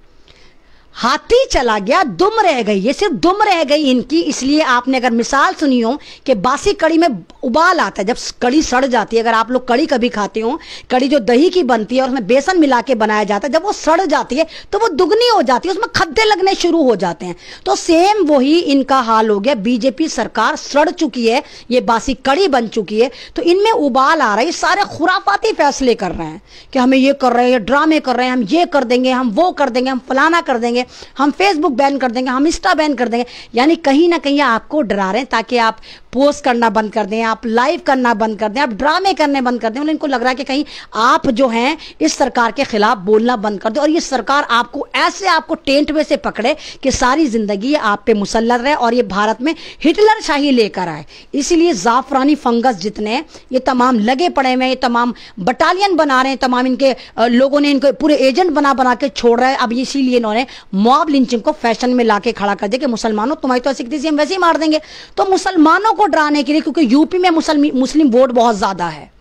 हाथी चला गया, दुम रह गई, ये सिर्फ दुम रह गई इनकी। इसलिए आपने अगर मिसाल सुनी हो कि बासी कड़ी में उबाल आता है, जब कड़ी सड़ जाती है, अगर आप लोग कड़ी कभी खाते हो, कड़ी जो दही की बनती है और उसमें बेसन मिला के बनाया जाता है, जब वो सड़ जाती है तो वो दुगनी हो जाती है, उसमें खद्दे लगने शुरू हो जाते हैं। तो सेम वही इनका हाल हो गया। बीजेपी सरकार सड़ चुकी है, ये बासी कड़ी बन चुकी है, तो इनमें उबाल आ रहा है। सारे खुराफाती फैसले कर रहे हैं कि हमें ये कर रहे हैं, ये ड्रामे कर रहे हैं, हम ये कर देंगे, हम वो कर देंगे, हम फलाना कर देंगे, हम फेसबुक बैन कर देंगे, हम इंस्टा बैन कर देंगे। यानी कहीं ना कहीं आपको डरा रहे हैं ताकि आप पोस्ट करना बंद कर दें, आप लाइव करना बंद कर दें, आप ड्रामे करने बंद कर दें। उनको लग रहा है कि कहीं आप जो हैं इस सरकार के खिलाफ बोलना बंद कर दें और ये सरकार आपको ऐसे आपको टेंट में से पकड़े कि सारी जिंदगी आप पे मुसल्लत रहे और ये भारत में हिटलर शाही लेकर आए। इसीलिए जाफरानी फंगस जितने ये तमाम लगे पड़े हुए, ये तमाम बटालियन बना रहे हैं, तमाम इनके लोगों ने इनको पूरे एजेंट बना बना के छोड़ रहे हैं। अब इसीलिए इन्होंने मॉब लिंचिंग को फैशन में लाके खड़ा कर दिया कि मुसलमानों तुम्हारी तो ऐसी थी हम वैसे ही मार देंगे। तो मुसलमानों को डराने के लिए, क्योंकि यूपी में मुस्लिम वोट बहुत ज्यादा है,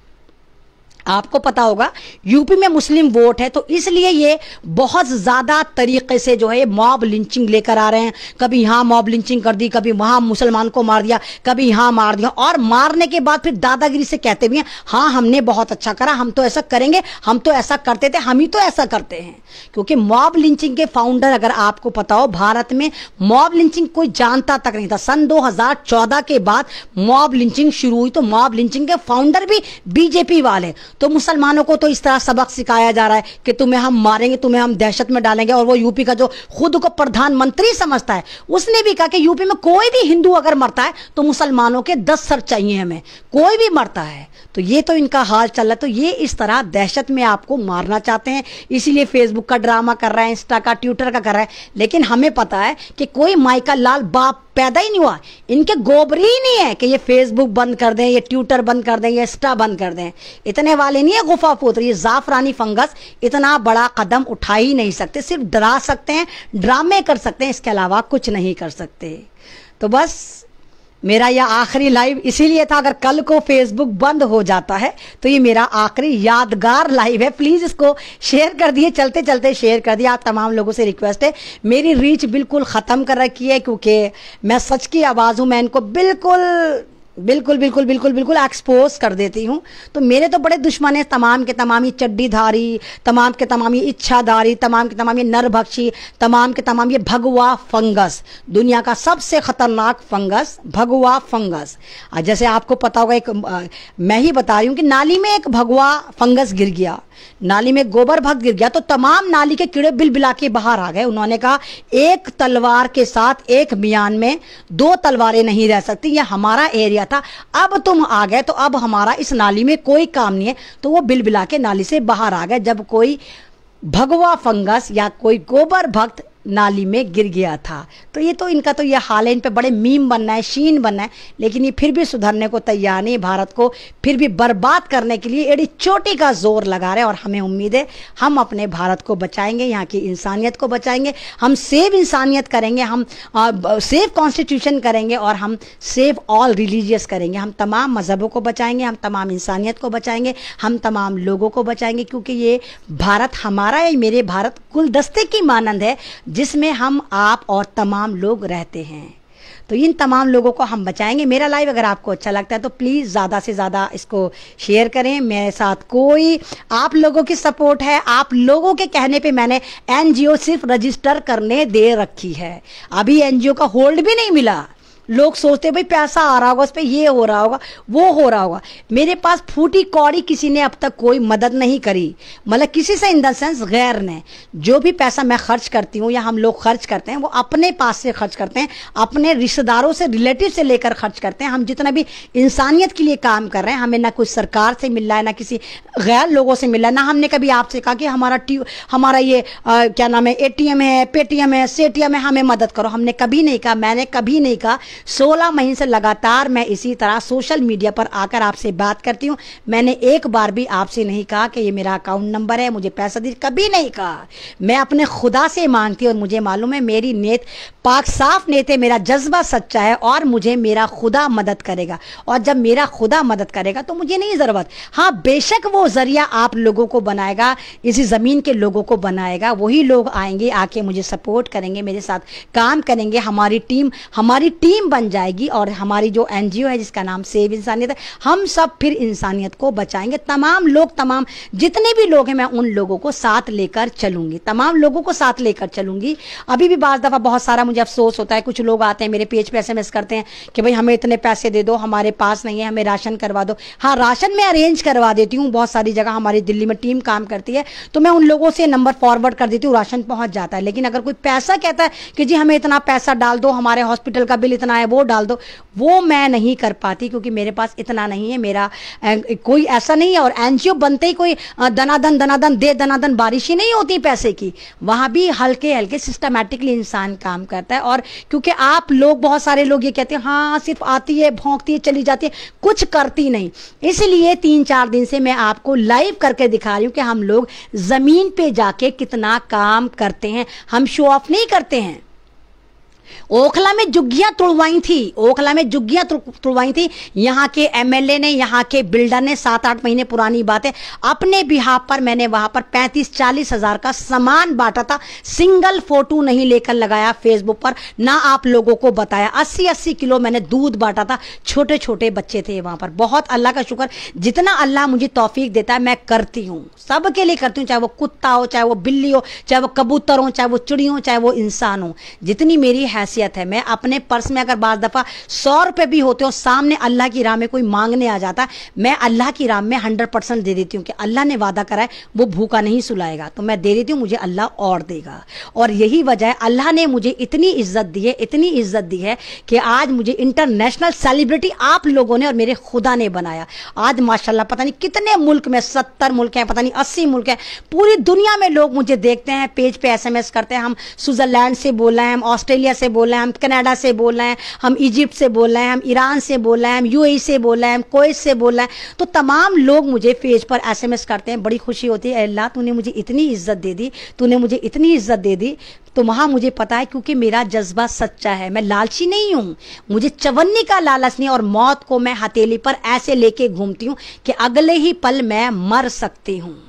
आपको पता होगा यूपी में मुस्लिम वोट है, तो इसलिए ये बहुत ज्यादा तरीके से जो है मॉब लिंचिंग लेकर आ रहे हैं। कभी यहां मॉब लिंचिंग कर दी, कभी वहां मुसलमान को मार दिया, कभी यहां मार दिया, और मारने के बाद फिर दादागिरी से कहते भी हैं हाँ हमने बहुत अच्छा करा, हम तो ऐसा करेंगे, हम तो ऐसा करते थे, हम ही तो ऐसा करते हैं। क्योंकि मॉब लिंचिंग के फाउंडर, अगर आपको पता हो, भारत में मॉब लिंचिंग कोई जानता तक नहीं था। सन 2014 के बाद मॉब लिंचिंग शुरू हुई, तो मॉब लिंचिंग के फाउंडर भी बीजेपी वाले। तो मुसलमानों को तो इस तरह सबक सिखाया जा रहा है कि तुम्हें हम मारेंगे, तुम्हें हम दहशत में डालेंगे। और वो यूपी का जो खुद को प्रधानमंत्री समझता है, उसने भी कहा कि यूपी में कोई भी हिंदू अगर मरता है तो मुसलमानों के 10 सर चाहिए हमें, कोई भी मरता है। तो ये तो इनका हाल चल रहा है। तो ये इस तरह दहशत में आपको मारना चाहते हैं, इसीलिए फेसबुक का ड्रामा कर रहा है, इंस्टा का, ट्विटर का कर रहा है। लेकिन हमें पता है कि कोई माइकल लाल बाप पैदा ही नहीं हुआ, इनके गोबरी ही नहीं है कि ये फेसबुक बंद कर दें, ये ट्विटर बंद कर दें, ये इंस्टा बंद कर दें। इतने वाले नहीं है गुफा पुत्र। ये जाफरानी फंगस इतना बड़ा कदम उठा ही नहीं सकते, सिर्फ डरा सकते हैं, ड्रामे कर सकते हैं, इसके अलावा कुछ नहीं कर सकते। तो बस मेरा यह आखिरी लाइव इसीलिए था, अगर कल को फेसबुक बंद हो जाता है तो ये मेरा आखिरी यादगार लाइव है। प्लीज इसको शेयर कर दिए, चलते चलते शेयर कर दिया। आप तमाम लोगों से रिक्वेस्ट है, मेरी रीच बिल्कुल खत्म कर रखी है, क्योंकि मैं सच की आवाज हूं, मैं इनको बिल्कुल बिल्कुल बिल्कुल बिल्कुल बिल्कुल एक्सपोज कर देती हूँ। तो मेरे तो बड़े दुश्मन है, तमाम के तमाम ये चड्डीधारी, तमाम के तमाम ये इच्छाधारी, तमाम के तमाम ये नरभक्षी, तमाम के तमाम ये भगवा फंगस, दुनिया का सबसे खतरनाक फंगस भगवा फंगस। जैसे आपको पता होगा, एक मैं ही बता रही हूँ कि नाली में एक भगवा फंगस गिर गया, नाली में गोबर भक्त गिर गया, तो तमाम नाली के कीड़े बिलबिला के बाहर आ गए। उन्होंने कहा एक तलवार के साथ एक मियान में 2 तलवारें नहीं रह सकती, ये हमारा एरिया था, अब तुम आ गए तो अब हमारा इस नाली में कोई काम नहीं है। तो वो बिलबिला के नाली से बाहर आ गए जब कोई भगवा फंगस या कोई गोबर भक्त नाली में गिर गया था। तो ये तो इनका तो ये हाल है, इन पे बड़े मीम बनना है, शीन बनना है, लेकिन ये फिर भी सुधरने को तैयार नहीं, भारत को फिर भी बर्बाद करने के लिए एड़ी चोटी का जोर लगा रहे। और हमें उम्मीद है हम अपने भारत को बचाएंगे, यहाँ की इंसानियत को बचाएंगे, हम सेव इंसानियत करेंगे, हम सेव कॉन्स्टिट्यूशन करेंगे और हम सेव ऑल रिलीजियस करेंगे। हम तमाम मजहबों को बचाएंगे, हम तमाम इंसानियत को बचाएंगे, हम तमाम लोगों को बचाएंगे, क्योंकि ये भारत हमारा है, मेरे भारत गुलदस्ते की मानंद है जिसमें हम, आप और तमाम लोग रहते हैं। तो इन तमाम लोगों को हम बचाएंगे। मेरा लाइव अगर आपको अच्छा लगता है तो प्लीज़ ज़्यादा से ज़्यादा इसको शेयर करें। मेरे साथ कोई आप लोगों की सपोर्ट है, आप लोगों के कहने पे मैंने एनजीओ सिर्फ रजिस्टर करने दे रखी है। अभी एनजीओ का होल्ड भी नहीं मिला। लोग सोचते भाई पैसा आ रहा होगा, उस पर ये हो रहा होगा, वो हो रहा होगा। मेरे पास फूटी कौड़ी किसी ने अब तक कोई मदद नहीं करी, मतलब किसी से, इन द सेंस गैर ने। जो भी पैसा मैं खर्च करती हूँ या हम लोग खर्च करते हैं वो अपने पास से खर्च करते हैं, अपने रिश्तेदारों से, रिलेटिव से लेकर खर्च करते हैं। हम जितना भी इंसानियत के लिए काम कर रहे हैं, हमें ना कुछ सरकार से मिल रहा है, ना किसी गैर लोगों से मिल रहा है, ना हमने कभी आपसे कहा कि हमारा ये क्या नाम है, एटीएम है, पेटीएम है, सेटीएम है, हमें मदद करो। हमने कभी नहीं कहा, मैंने कभी नहीं कहा। 16 महीने से लगातार मैं इसी तरह सोशल मीडिया पर आकर आपसे बात करती हूँ। मैंने एक बार भी आपसे नहीं कहा कि ये मेरा अकाउंट नंबर है, मुझे पैसा दीजिए, कभी नहीं कहा। मैं अपने खुदा से मांगती हूँ और मुझे मालूम है मेरी नीयत पाक साफ नीयत है, मेरा जज्बा सच्चा है और मुझे मेरा खुदा मदद करेगा। और जब मेरा खुदा मदद करेगा तो मुझे नहीं ज़रूरत। हाँ, बेशक वो जरिया आप लोगों को बनाएगा, इसी ज़मीन के लोगों को बनाएगा। वही लोग आएंगे, आके मुझे सपोर्ट करेंगे, मेरे साथ काम करेंगे। हमारी टीम बन जाएगी और हमारी जो एनजीओ है जिसका नाम सेव इंसानियत है, हम सब फिर इंसानियत को बचाएंगे। तमाम जितने भी लोग हैं, मैं उन लोगों को साथ लेकर चलूंगी, तमाम लोगों को साथ लेकर चलूंगी। अभी भी बाज़ दफ़ा बहुत सारा मुझे अफसोस होता है, कुछ लोग आते हैं मेरे पेज पे एसएमएस करते हैं कि भाई हमें इतने पैसे दे दो, हमारे पास नहीं है, हमें राशन करवा दो। हाँ, राशन मैं अरेंज करवा देती हूँ। बहुत सारी जगह हमारी दिल्ली में टीम काम करती है, तो मैं उन लोगों से नंबर फॉरवर्ड कर देती हूँ, राशन पहुँच जाता है। लेकिन अगर कोई पैसा कहता है कि जी हमें इतना पैसा डाल दो, हमारे हॉस्पिटल का बिल इतना है, वो डाल दो, वो मैं नहीं कर पाती क्योंकि मेरे पास इतना नहीं है। मेरा कोई ऐसा नहीं है। और एनजीओ बनते ही कोई दनादन बारिश ही नहीं होती पैसे की। वहाँ भी हल्के हल्के सिस्टमैटिकली इंसान काम करता है। और क्योंकि आप लोग, बहुत सारे लोग ये कहते हैं हाँ सिर्फ आती है, भौंकती है, चली जाती है, कुछ करती नहीं। इसलिए 3-4 दिन से मैं आपको लाइव करके दिखा रही हूँ कि हम लोग ज़मीन पे जाके कितना काम करते हैं। हम शो ऑफ नहीं करते हैं। ओखला में जुग्गियां तुड़वाई थी यहाँ के एमएलए ने, यहाँ के बिल्डर ने। 7-8 महीने पुरानी बात है। अपने बिहाफ पर मैंने वहां पर 35-40 हजार का सामान बांटा था। सिंगल फोटो नहीं लेकर लगाया फेसबुक पर, ना आप लोगों को बताया। 80-80 किलो मैंने दूध बांटा था। छोटे छोटे बच्चे थे वहां पर। बहुत अल्लाह का शुक्र, जितना अल्लाह मुझे तौफीक देता है मैं करती हूँ, सबके लिए करती हूँ। चाहे वो कुत्ता हो, चाहे वो बिल्ली हो, चाहे वो कबूतर हो, चाहे वो चिड़ी हो, चाहे वो इंसान हो। जितनी मेरी हैसियत है, मैं अपने पर्स में अगर बाज़ दफ़ा 100 रुपये भी होते हो, सामने अल्लाह की राह में कोई मांगने आ जाता, मैं अल्लाह की राह में 100% दे देती हूँ कि अल्लाह ने वादा करा है वो भूखा नहीं सुलाएगा, तो मैं दे देती हूँ, मुझे अल्लाह और देगा। और यही वजह है, अल्लाह ने मुझे इतनी इज्जत दी है, इतनी इज्जत दी है कि आज मुझे इंटरनेशनल सेलिब्रिटी आप लोगों ने और मेरे खुदा ने बनाया। आज माशाल्लाह पता नहीं कितने मुल्क में, 70 मुल्क हैं, पता नहीं 80 मुल्क हैं, पूरी दुनिया में लोग मुझे देखते हैं, पेज पे एसएमएस करते हैं। हम स्विट्जरलैंड से बोल रहे हैं, हम ऑस्ट्रेलिया से बोल रहे हैं, हम कनाडा से बोल रहे हैं, हम इजिप्ट से बोल रहे हैं, हम ईरान से बोल रहे हैं, हम यूएई से बोल रहे हैं, हम कुवैत से बोल रहे हैं। तो तमाम लोग मुझे पेज पर एसएमएस करते हैं। बड़ी खुशी होती है, अल्लाह तूने मुझे इतनी इज्जत दे दी, तूने मुझे इतनी इज्जत दे दी। तो वहाँ मुझे पता है क्योंकि मेरा जज्बा सच्चा है, मैं लालची नहीं हूँ, मुझे चवन्नी का लालच नहीं। और मौत को मैं हथेली पर ऐसे लेके घूमती हूँ कि अगले ही पल मैं मर सकती हूँ।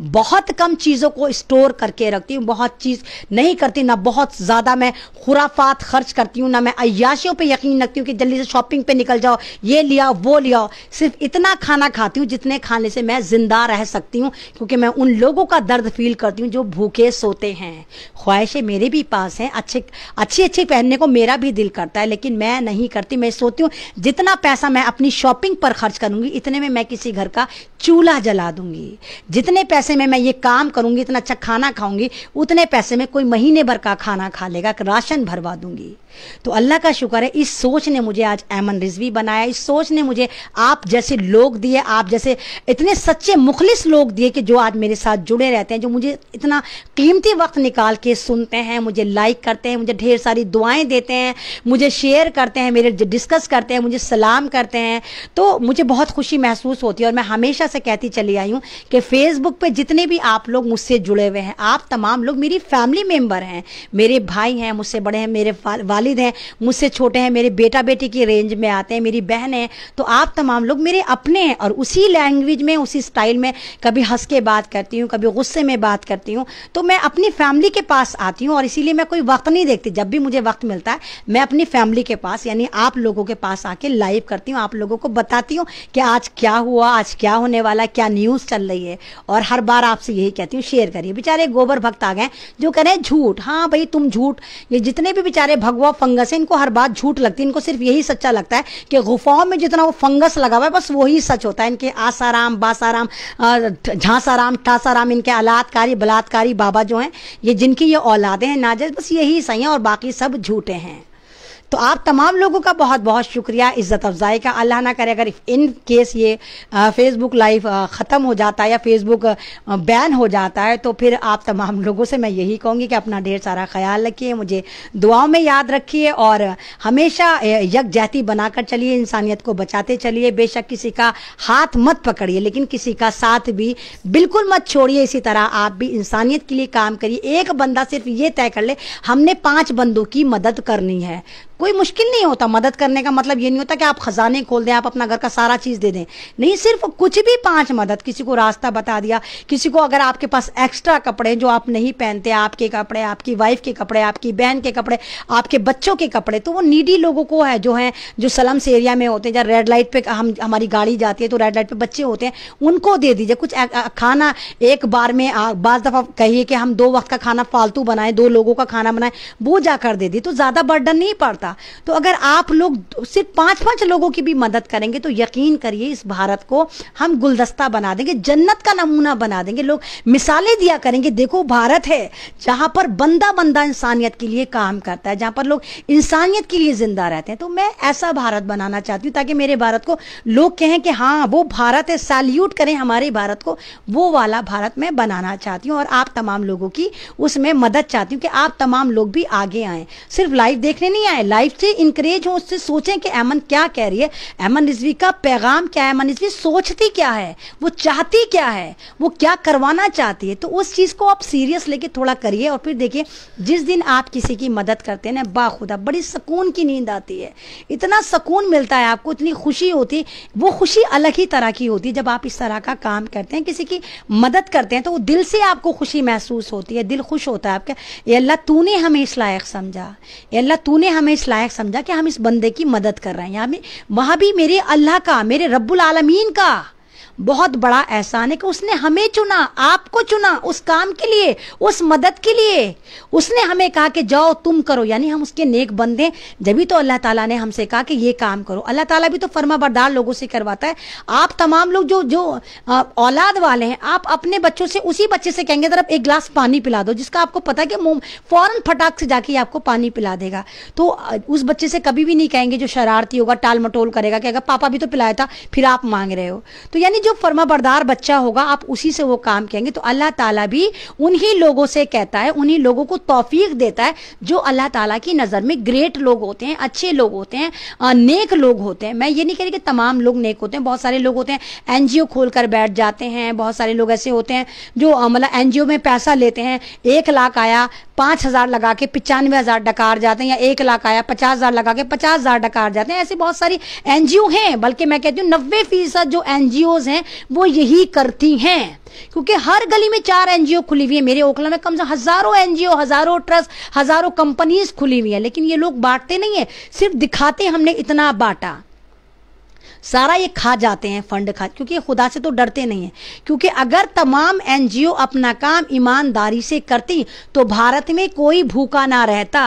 बहुत कम चीज़ों को स्टोर करके रखती हूँ, बहुत चीज़ नहीं करती, ना बहुत ज़्यादा मैं खुराफात खर्च करती हूँ, ना मैं अय्याशियों पे यकीन रखती हूँ कि जल्दी से शॉपिंग पे निकल जाओ, ये लिया वो लिया। सिर्फ इतना खाना खाती हूँ जितने खाने से मैं ज़िंदा रह सकती हूँ, क्योंकि मैं उन लोगों का दर्द फील करती हूँ जो भूखे सोते हैं। ख्वाहिशें मेरे भी पास हैं, अच्छी पहनने को मेरा भी दिल करता है, लेकिन मैं नहीं करती। मैं सोचती हूँ जितना पैसा मैं अपनी शॉपिंग पर खर्च करूँगी, इतने में मैं किसी घर का चूल्हा जला दूंगी। जितने पैसे में मैं ये काम करूंगी, इतना अच्छा खाना खाऊंगी, उतने पैसे में कोई महीने भर का खाना खा लेगा, राशन भरवा दूंगी। तो अल्लाह का शुक्र है, इस सोच ने मुझे आज ऐमन रिजवी बनाया। इस सोच ने मुझे आप जैसे लोग दिए, आप जैसे इतने सच्चे मुखलिस लोग दिए कि जो आज मेरे साथ जुड़े रहते हैं, जो मुझे इतना कीमती वक्त निकाल के सुनते हैं, मुझे लाइक करते हैं, मुझे ढेर सारी दुआएं देते हैं, मुझे शेयर करते हैं, मेरे डिस्कस करते हैं, मुझे सलाम करते हैं। तो मुझे बहुत खुशी महसूस होती है। और मैं हमेशा से कहती चली आई हूँ कि फेसबुक पे जितने भी आप लोग मुझसे जुड़े हुए हैं, आप तमाम लोग मेरी फैमिली मेंबर हैं, मेरे भाई हैं, मुझसे बड़े हैं, मेरे वालिद हैं, मुझसे छोटे हैं, मेरे बेटा बेटी की रेंज में आते हैं, मेरी बहन है, तो आप तमाम लोग मेरे अपने हैं। और उसी लैंग्वेज में, उसी स्टाइल में कभी हंस के बात करती हूँ, कभी गुस्से में बात करती हूँ, तो मैं अपनी फैमिली के पास आती हूँ। और इसीलिए मैं कोई वक्त नहीं देखती, जब भी मुझे वक्त मिलता है मैं अपनी फैमिली के पास यानी आप लोगों के पास आके लाइव करती हूँ, आप लोगों को बताती हूँ कि आज क्या हुआ, आज क्या होने वाला, क्या न्यूज़ चल रही है। और हर बार आपसे यही कहती हूँ, शेयर करिए। बेचारे गोबर भक्त आ गए जो कह रहे हैं झूठ, हाँ भाई तुम झूठ, ये जितने भी बेचारे भगवा फंगस है इनको हर बात झूठ लगती है, इनको सिर्फ यही सच्चा लगता है कि गुफाओं में जितना वो फंगस लगा हुआ है बस वही सच होता है। इनके आसाराम, बासाराम, झांसाराम, ठासाराम, इनके अलात्कारी बलात्कारी बाबा जो हैं, ये जिनकी ये औलादें हैं नाजायज, बस यही सही है और बाकी सब झूठे हैं। तो आप तमाम लोगों का बहुत बहुत शुक्रिया इज़्ज़त अफजाई का। अल्लाह ना करे अगर इन केस ये फेसबुक लाइव ख़त्म हो जाता है या फेसबुक बैन हो जाता है, तो फिर आप तमाम लोगों से मैं यही कहूँगी कि अपना ढेर सारा ख्याल रखिए, मुझे दुआओं में याद रखिए और हमेशा यकजहती बनाकर चलिए, इंसानियत को बचाते चलिए। बेशक किसी का हाथ मत पकड़िए लेकिन किसी का साथ भी बिल्कुल मत छोड़िए। इसी तरह आप भी इंसानियत के लिए काम करिए। एक बंदा सिर्फ ये तय कर ले हमने 5 बंदों की मदद करनी है, कोई मुश्किल नहीं होता। मदद करने का मतलब ये नहीं होता कि आप खजाने खोल दें, आप अपना घर का सारा चीज़ दे दें, नहीं, सिर्फ कुछ भी 5 मदद, किसी को रास्ता बता दिया, किसी को अगर आपके पास एक्स्ट्रा कपड़े जो आप नहीं पहनते, आपके कपड़े, आपकी वाइफ के कपड़े, आपकी बहन के कपड़े, आपके बच्चों के कपड़े, तो वो नीडी लोगों को है जो स्लम्स एरिया में होते हैं, जब रेड लाइट पे हमारी गाड़ी जाती है तो रेड लाइट पे बच्चे होते हैं, उनको दे दीजिए कुछ खाना। एक बार में बाज़ दफ़ा कहिए कि हम 2 वक्त का खाना फालतू बनाएं, 2 लोगों का खाना बनाएं, वो जाकर दे दी तो ज़्यादा बर्डन नहीं पड़ता। तो अगर आप लोग सिर्फ 5-5 लोगों की भी मदद करेंगे तो यकीन करिए इस भारत को हम गुलदस्ता बना देंगे, जन्नत का नमूना बना देंगे। लोग मिसालें दिया करेंगे, देखो भारत है जहां पर बंदा बंदा इंसानियत के लिए काम करता है, जहां पर लोग इंसानियत के लिए जिंदा रहते हैं। तो मैं ऐसा भारत बनाना चाहती हूँ ताकि मेरे भारत को लोग कहें कि हाँ वो भारत है, सैल्यूट करें हमारे भारत को, वो वाला भारत मैं बनाना चाहती हूँ। और आप तमाम लोगों की उसमें मदद चाहती हूँ कि आप तमाम लोग भी आगे आएँ, सिर्फ लाइव देखने नहीं आए, लाइव से इंकरेज हो, उससे सोचें कि अमन क्या कह रही है, अमन रिजवी का पैगाम क्या है, अमन रिजवी सोचती क्या है, वो चाहती क्या है, वो क्या करवाना चाहती है। तो उस चीज़ को आप सीरियस लेके थोड़ा करिए और फिर देखिए जिस दिन आप किसी की मदद करते हैं ना, बाखुदा बड़ी सुकून की नींद आती है, इतना सुकून मिलता है आपको, इतनी खुशी होती है, वो खुशी अलग ही तरह की होती है। जब आप इस तरह का काम करते हैं, किसी की मदद करते हैं, तो दिल से आपको खुशी महसूस होती है, दिल खुश होता है आपका। ये अल्लाह तूने हमें इस लायक समझा, ये अल्लाह तूने हमें इस लायक समझा कि हम इस बंदे की मदद कर रहे हैं। यहाँ वहाँ भी मेरे अल्लाह का, मेरे रब्बुल आलमीन का बहुत बड़ा एहसान है कि उसने हमें चुना, आपको चुना उस काम के लिए, उस मदद के लिए। उसने हमें कहा कि जाओ तुम करो, यानी हम उसके नेक बंदे, जब तो अल्लाह ताला ने हमसे कहा कि ये काम करो। अल्लाह ताला भी तो फर्माबरदार लोगों से करवाता है। आप तमाम लोग जो औलाद वाले हैं, आप अपने बच्चों से, उसी बच्चे से कहेंगे जरा एक गिलास पानी पिला दो, जिसका आपको पता है कि मुंह फौरन फटाक से जाके आपको पानी पिला देगा। तो उस बच्चे से कभी भी नहीं कहेंगे जो शरारती होगा, टाल मटोल करेगा कि अगर पापा भी तो पिलाया था फिर आप मांग रहे हो। तो यानी जो फर्माबरदार बच्चा होगा आप उसी से वो काम कहेंगे। तो अल्लाह ताला भी उन्हीं लोगों से कहता है, उन्हीं लोगों को तौफीक देता है जो अल्लाह ताला की नज़र में ग्रेट लोग होते हैं, अच्छे लोग होते हैं, नेक लोग होते हैं। मैं ये नहीं कह रही कि तमाम लोग नेक होते हैं, बहुत सारे लोग होते हैं एनजीओ खोलकर बैठ जाते हैं, बहुत सारे लोग ऐसे होते हैं जो मतलब एनजीओ में पैसा लेते हैं, 1 लाख आया 5,000 लगा के 95,000 डकार जाते हैं, या 1 लाख आया 50,000 लगा के 50,000 डकार जाते हैं। ऐसी बहुत सारी एनजीओ हैं, बल्कि मैं कहती हूँ 90% जो एनजीओज हैं वो यही करती हैं, क्योंकि हर गली में 4 एनजीओ खुली हुई है। मेरे ओखला में कम से हजारों एनजीओ, हजारों ट्रस्ट, हजारों कंपनीज खुली हुई है, लेकिन ये लोग बांटते नहीं है, सिर्फ दिखाते हमने इतना बांटा, सारा ये खा जाते हैं फंड खा, क्योंकि खुदा से तो डरते नहीं हैं। क्योंकि अगर तमाम एनजीओ अपना काम ईमानदारी से करती तो भारत में कोई भूखा ना रहता,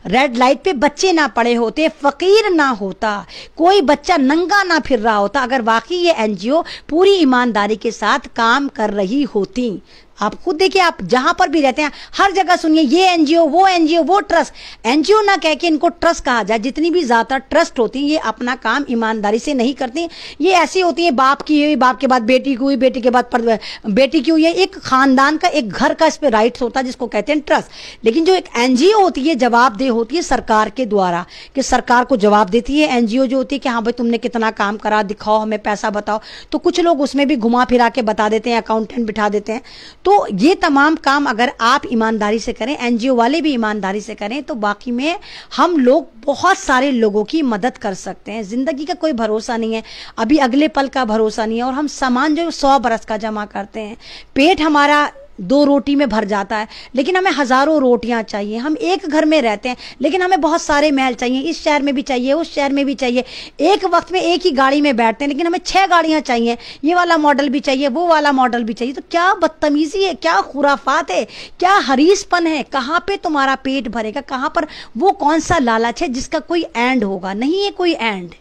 रेड लाइट पे बच्चे ना पड़े होते, फकीर ना होता, कोई बच्चा नंगा ना फिर रहा होता, अगर वाकई ये एनजीओ पूरी ईमानदारी के साथ काम कर रही होती। आप खुद देखिए, आप जहां पर भी रहते हैं हर जगह सुनिए ये एनजीओ, वो ट्रस्ट। एनजीओ ना कह के इनको ट्रस्ट कहा जाए। जितनी भी ज्यादा ट्रस्ट होती हैं ये अपना काम ईमानदारी से नहीं करती। ये ऐसी होती है, बाप की हुई, बाप के बाद बेटी की हुई, बेटी के बाद बेटी की हुई है। एक खानदान का, एक घर का इस पे राइट्स होता है जिसको कहते हैं ट्रस्ट। लेकिन जो एक एनजीओ होती है जवाबदेह होती है सरकार के द्वारा, कि सरकार को जवाब देती है एनजीओ जो होती है कि हाँ भाई तुमने कितना काम करा, दिखाओ हमें, पैसा बताओ। तो कुछ लोग उसमें भी घुमा फिरा के बता देते हैं, अकाउंटेंट बिठा देते हैं। तो ये तमाम काम अगर आप ईमानदारी से करें, एनजीओ वाले भी ईमानदारी से करें, तो बाकी में हम लोग बहुत सारे लोगों की मदद कर सकते हैं। जिंदगी का कोई भरोसा नहीं है, अभी अगले पल का भरोसा नहीं है। और हम सामान जो 100 बरस का जमा करते हैं, पेट हमारा 2 रोटी में भर जाता है, लेकिन हमें हजारों रोटियां चाहिए। हम एक घर में रहते हैं लेकिन हमें बहुत सारे महल चाहिए, इस शहर में भी चाहिए, उस शहर में भी चाहिए। एक वक्त में एक ही गाड़ी में बैठते हैं लेकिन हमें 6 गाड़ियां चाहिए, ये वाला मॉडल भी चाहिए, वो वाला मॉडल भी चाहिए। तो क्या बदतमीजी है, क्या खुराफात है, क्या हरीसपन है। कहां पे तुम्हारा पेट भरेगा, कहां पर वो कौन सा लालच है जिसका कोई एंड होगा? नहीं है कोई एंड।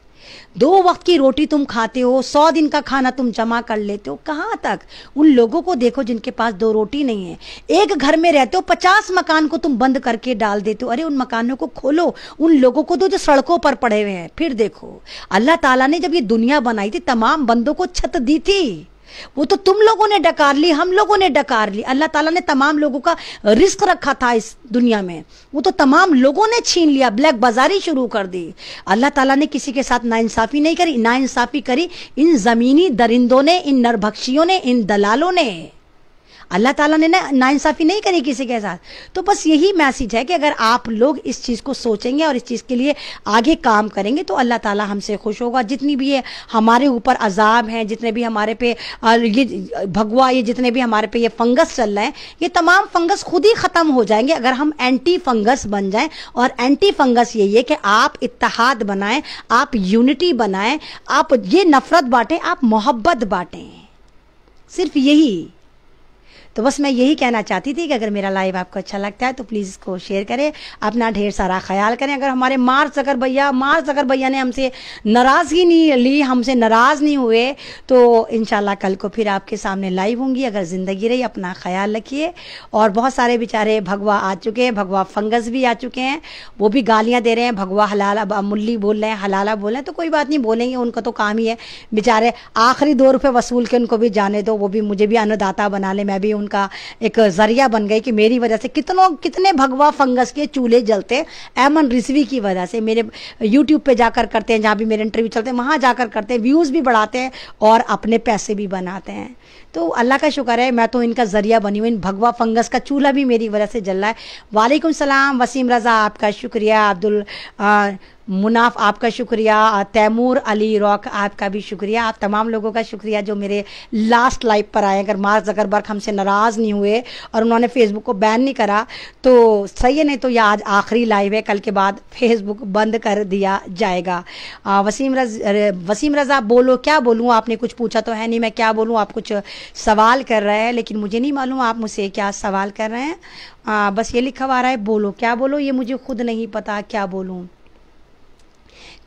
2 वक्त की रोटी तुम खाते हो, 100 दिन का खाना तुम जमा कर लेते हो, कहां तक? उन लोगों को देखो जिनके पास 2 रोटी नहीं है। एक घर में रहते हो, 50 मकान को तुम बंद करके डाल देते हो। अरे उन मकानों को खोलो, उन लोगों को दो जो सड़कों पर पड़े हुए हैं। फिर देखो, अल्लाह ताला ने जब ये दुनिया बनाई थी तमाम बंदों को छत दी थी, वो तो तुम लोगों ने डकार ली, हम लोगों ने डकार ली। अल्लाह ताला ने तमाम लोगों का रिस्क रखा था इस दुनिया में, वो तो तमाम लोगों ने छीन लिया, ब्लैक बाजारी शुरू कर दी। अल्लाह ताला ने किसी के साथ नाइंसाफी नहीं करी, नाइंसाफी करी इन जमीनी दरिंदों ने, इन नरभक्षियों ने, इन दलालों ने। अल्लाह ताला ने नाइंसाफी नहीं करी किसी के साथ। तो बस यही मैसेज है कि अगर आप लोग इस चीज़ को सोचेंगे और इस चीज़ के लिए आगे काम करेंगे तो अल्लाह ताला हमसे खुश होगा। जितनी भी ये हमारे ऊपर अजाब हैं, जितने भी हमारे पे ये भगवा, ये जितने भी हमारे पे ये फंगस चल रहे हैं, ये तमाम फंगस खुद ही ख़त्म हो जाएंगे अगर हम एंटी फंगस बन जाएं। और एंटी फंगस यही है कि आप इत्तेहाद बनाएं, आप यूनिटी बनाएं, आप ये नफरत बांटें, आप मोहब्बत बांटें, सिर्फ यही। तो बस मैं यही कहना चाहती थी कि अगर मेरा लाइव आपको अच्छा लगता है तो प्लीज़ इसको शेयर करें, अपना ढेर सारा ख्याल करें। अगर हमारे मार्क ज़कर भैया ने हमसे नाराज़गी नहीं ली, हमसे नाराज़ नहीं हुए, तो इंशाल्लाह कल को फिर आपके सामने लाइव होंगी। अगर ज़िंदगी रही, अपना ख्याल रखिए। और बहुत सारे बेचारे भगवा आ चुके हैं, भगवा फंगस भी आ चुके हैं, वो भी गालियाँ दे रहे हैं, भगवा हलाला मुल्ली बोल रहे हैं, हलाला बोल रहे हैं। तो कोई बात नहीं, बोलेंगे, उनका तो काम ही है बेचारे। आखिरी 2 रुपये वसूल के उनको भी जाने दो, वो भी मुझे भी अन्नदाता बना ले, मैं भी उनका एक जरिया बन गई कि मेरी वजह से कितने भगवा फंगस के चूल्हे जलते हैं। ऐमन रिजवी की वजह से मेरे यूट्यूब पे जाकर करते हैं, जहाँ भी मेरे इंटरव्यू चलते हैं वहाँ जाकर करते हैं, व्यूज़ भी बढ़ाते हैं और अपने पैसे भी बनाते हैं। तो अल्लाह का शुक्र है, मैं तो इनका जरिया बनी हूँ। इन भगवा फंगस का चूल्हा भी मेरी वजह से जल रहा है। वालेकुम सलाम वसीम रज़ा, आपका शुक्रिया। अब्दुल मुनाफ, आपका शुक्रिया। तैमूर अली रॉक, आपका भी शुक्रिया। आप तमाम लोगों का शुक्रिया जो मेरे लास्ट लाइव पर आए। अगर मार्क ज़करबर्ग हमसे नाराज़ नहीं हुए और उन्होंने फेसबुक को बैन नहीं करा तो सही है, नहीं तो यह आज आखिरी लाइव है, कल के बाद फेसबुक बंद कर दिया जाएगा। वसीम रज़ा, बोलो, क्या बोलूँ? आपने कुछ पूछा तो है नहीं, मैं क्या बोलूँ? आप कुछ सवाल कर रहे हैं लेकिन मुझे नहीं मालूम आप मुझसे क्या सवाल कर रहे हैं। बस ये लिखा हुआ आ रहा है, बोलो, क्या बोलो, ये मुझे खुद नहीं पता क्या बोलूँ।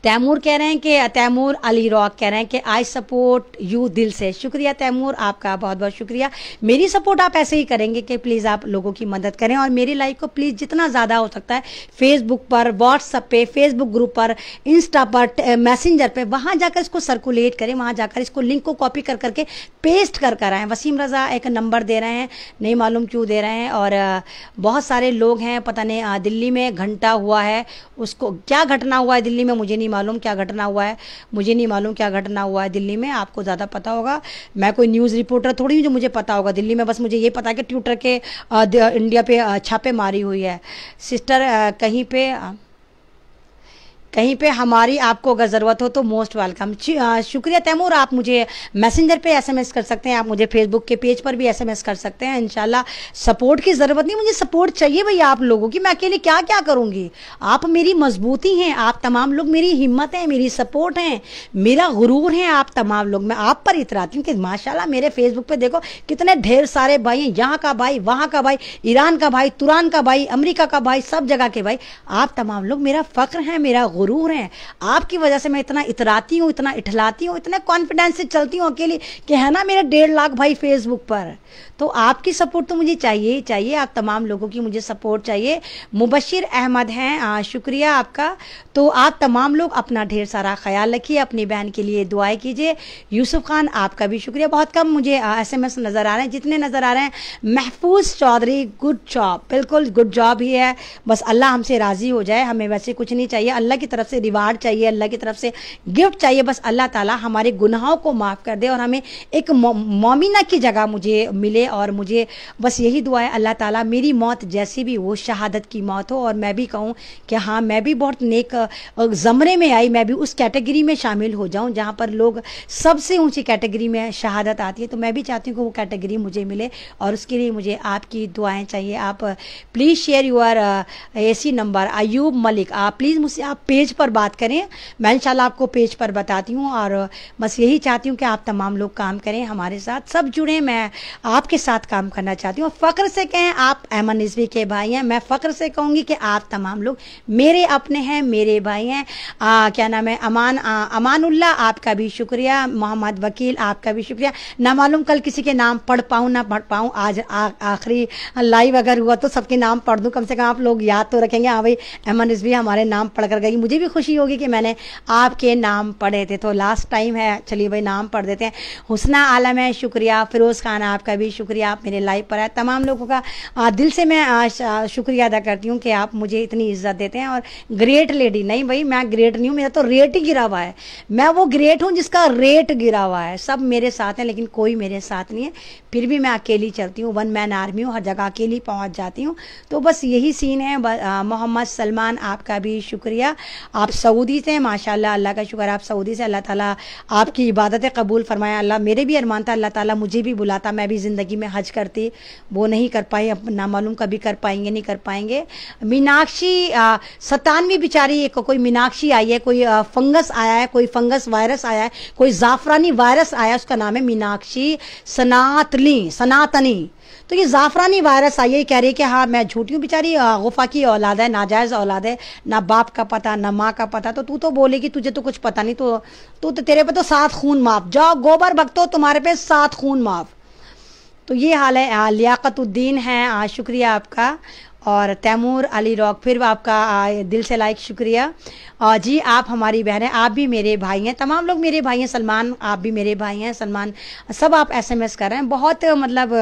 तैमूर कह रहे हैं कि तैमूर अली रॉक कह रहे हैं कि आई सपोर्ट यू, दिल से। शुक्रिया तैमूर, आपका बहुत बहुत शुक्रिया। मेरी सपोर्ट आप ऐसे ही करेंगे कि प्लीज़ आप लोगों की मदद करें और मेरी लाइव को प्लीज़ जितना ज़्यादा हो सकता है फेसबुक पर, व्हाट्सएप पे, फेसबुक ग्रुप पर, इंस्टा पर, मैसेंजर पे, वहाँ जाकर इसको सर्कुलेट करें, वहाँ जाकर इसको लिंक को कॉपी कर करके पेस्ट कर आएँ। वसीम रज़ा एक नंबर दे रहे हैं, नहीं मालूम क्यों दे रहे हैं। और बहुत सारे लोग हैं, पता नहीं दिल्ली में घंटा हुआ है, उसको क्या घटना हुआ है दिल्ली में मुझे नहीं मालूम क्या घटना हुआ है, मुझे नहीं मालूम क्या घटना हुआ है दिल्ली में, आपको ज़्यादा पता होगा। मैं कोई न्यूज़ रिपोर्टर थोड़ी हूँ जो मुझे पता होगा दिल्ली में। बस मुझे ये पता है कि ट्विटर के इंडिया पे छापेमारी हुई है। सिस्टर कहीं पे हमारी आपको अगर ज़रूरत हो तो मोस्ट वेलकम। शुक्रिया तैमूर, आप मुझे मैसेंजर पे एसएमएस कर सकते हैं, आप मुझे फेसबुक के पेज पर भी एसएमएस कर सकते हैं। इंशाल्लाह सपोर्ट की ज़रूरत नहीं, मुझे सपोर्ट चाहिए भैया आप लोगों की। मैं अकेले क्या क्या करूँगी? आप मेरी मजबूती हैं, आप तमाम लोग मेरी हिम्मत हैं, मेरी सपोर्ट हैं, मेरा गुरूर हैं आप तमाम लोग। मैं आप पर इतराती हूँ कि माशाल्लाह मेरे फेसबुक पर देखो कितने ढेर सारे भाई हैं, यहाँ का भाई, वहाँ का भाई, ईरान का भाई, तुरान का भाई, अमरीका का भाई, सब जगह के भाई। आप तमाम लोग मेरा फ़ख्र हैं, मेरा गुरूर है, आपकी वजह से मैं इतना इतराती हूँ, इतना इठलाती हूँ, इतना कॉन्फिडेंस से चलती हूँ अकेली कि है ना मेरे 1.5 लाख भाई फेसबुक पर। तो आपकी सपोर्ट तो मुझे चाहिए ही चाहिए, आप तमाम लोगों की मुझे सपोर्ट चाहिए। मुबशिर अहमद हैं, शुक्रिया आपका। तो आप तमाम लोग अपना ढेर सारा ख्याल रखिए, अपनी बहन के लिए दुआएं कीजिए। यूसुफ खान आपका भी शुक्रिया। बहुत कम मुझे SMS नज़र आ रहे हैं, जितने नज़र आ रहे हैं। महफूज चौधरी गुड जॉब, बिल्कुल गुड जॉब ही है, बस अल्लाह हमसे राज़ी हो जाए, हमें वैसे कुछ नहीं चाहिए, अल्लाह की तरफ से रिवार्ड चाहिए, अल्लाह की तरफ से गिफ्ट चाहिए, बस अल्लाह ताला हमारे गुनाहों को माफ़ कर दे और हमें एक मोमिना की जगह मुझे मिले। और मुझे बस यही दुआ है अल्लाह ताला मेरी मौत जैसी भी वो शहादत की मौत हो और मैं भी कहूँ कि हाँ मैं भी बहुत नेक ज़मरे में आई, मैं भी उस कैटेगरी में शामिल हो जाऊँ जहाँ पर लोग सबसे ऊंची कैटेगरी में शहादत आती है। तो मैं भी चाहती हूँ कि वो कैटेगरी मुझे मिले और उसके लिए मुझे आपकी दुआएं चाहिए। आप please share your AC number Ayub Malik, आप प्लीज़ मुझसे आप पेज पर बात करें, मैं इंशाल्लाह आपको पेज पर बताती हूँ। और बस यही चाहती हूँ कि आप तमाम लोग काम करें, हमारे साथ सब जुड़ें, मैं आपके साथ काम करना चाहती हूँ। फ़ख्र से कहें आप ऐमन रिजवी के भाई हैं, मैं फ़ख्र से कहूँगी कि आप तमाम लोग मेरे अपने हैं, मेरे भाई हैं। क्या नाम है, अमानुल्लाह आपका भी शुक्रिया, मोहम्मद वकील आपका भी शुक्रिया। ना मालूम कल किसी के नाम पढ़ पाऊँ ना पढ़ पाऊँ, आज आखिरी लाइव अगर हुआ तो सबके नाम पढ़ दूँ, कम से कम आप लोग याद तो रखेंगे हाँ भाई ऐमन रिजवी हमारे नाम पढ़ कर गई। मुझे भी खुशी होगी कि मैंने आपके नाम पढ़े थे, तो लास्ट टाइम है, चलिए भाई नाम पढ़ देते हैं। हुस्ना आलम है, शुक्रिया। फिरोज़ खान आपका भी शुक्रिया, आप मेरे लाइव पर आए। तमाम लोगों का दिल से मैं शुक्रिया अदा करती हूँ कि आप मुझे इतनी इज्जत देते हैं। और ग्रेट लेडी नहीं भाई, मैं ग्रेट नहीं हूँ, मेरा तो रेट ही गिरा हुआ है। मैं वो ग्रेट हूँ जिसका रेट गिरा हुआ है। सब मेरे साथ हैं लेकिन कोई मेरे साथ नहीं है, फिर भी मैं अकेली चलती हूँ, 1 मैन आर्मी हूँ, हर जगह अकेली पहुँच जाती हूँ। तो बस यही सीन है। मोहम्मद सलमान आपका भी शुक्रिया, आप सऊदी से, माशाल्लाह, अल्लाह का शुक्र आप सऊदी से, अल्लाह ताला आपकी इबादतें कबूल फरमाया। अल्लाह, मेरे भी अरमान था अल्लाह ताला मुझे भी बुलाता, मैं भी ज़िंदगी में हज करती, वो नहीं कर पाई, अब ना मालूम कभी कर पाएंगे नहीं कर पाएंगे। मीनाक्षी 97 बेचारी, कोई मीनाक्षी आई है, कोई फंगस आया है, कोई फंगस वायरस आया है, कोई जाफरानी वायरस आया है, उसका नाम है मीनाक्षी सनातनी। तो ये जाफरानी वायरस आई है, कह रही है कि हाँ मैं झूठी हूँ, बेचारी गुफा की औलाद है, नाजायज़ औलाद है, ना बाप का पता ना माँ का पता। तो तू तो बोलेगी तुझे तो कुछ पता नहीं, तो तेरे पे तो 7 खून माफ, जाओ गोबर भक्तो तुम्हारे पे 7 खून माफ। तो ये हाल है। लियाकतुद्दीन है, शुक्रिया आपका। और तैमूर अली रॉक, फिर आपका दिल से लाइक शुक्रिया। जी आप हमारी बहन हैं, आप भी मेरे भाई हैं, तमाम लोग मेरे भाई हैं। सलमान आप भी मेरे भाई हैं, सलमान, सब आप SMS कर रहे हैं। बहुत मतलब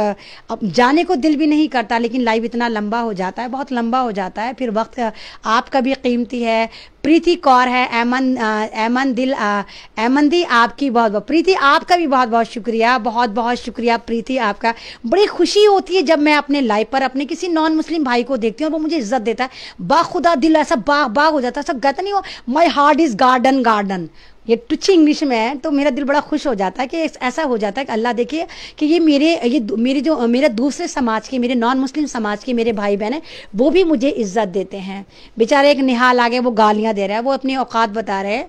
अब जाने को दिल भी नहीं करता, लेकिन लाइव इतना लंबा हो जाता है, बहुत लंबा हो जाता है, फिर वक्त आपका भी कीमती है। प्रीति कौर है, ऐमन दी आपकी बहुत बहुत, प्रीति आपका भी बहुत बहुत शुक्रिया, बहुत बहुत शुक्रिया प्रीति आपका। बड़ी खुशी होती है जब मैं अपने लाइव पर अपने किसी नॉन मुस्लिम भाई को देखती हूँ और वो मुझे इज्जत देता है, बाखुदा दिल ऐसा बाग हो जाता है, ऐसा कहता नहीं हो माई हार्ट इज गार्डन, ये टुच्ची इंग्लिश में है, तो मेरा दिल बड़ा खुश हो जाता है कि ऐसा हो जाता है कि अल्लाह देखिए कि ये मेरे जो मेरे दूसरे समाज के, मेरे नॉन मुस्लिम समाज के मेरे भाई बहन हैं, वो भी मुझे इज्जत देते हैं। बेचारे एक निहाल आगे वो गालियां दे रहा है, वो अपनी औकात बता रहे हैं।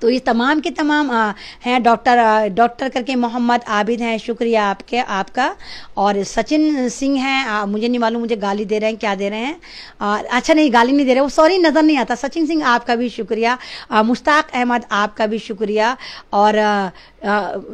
तो ये तमाम के तमाम हैं। डॉक्टर करके मोहम्मद आबिद हैं, शुक्रिया आपका। और सचिन सिंह हैं, मुझे नहीं मालूम, मुझे गाली दे रहे हैं, क्या दे रहे हैं, अच्छा नहीं गाली नहीं दे रहे, वो सॉरी नज़र नहीं आता। सचिन सिंह आपका भी शुक्रिया। मुश्ताक अहमद आपका भी शुक्रिया। और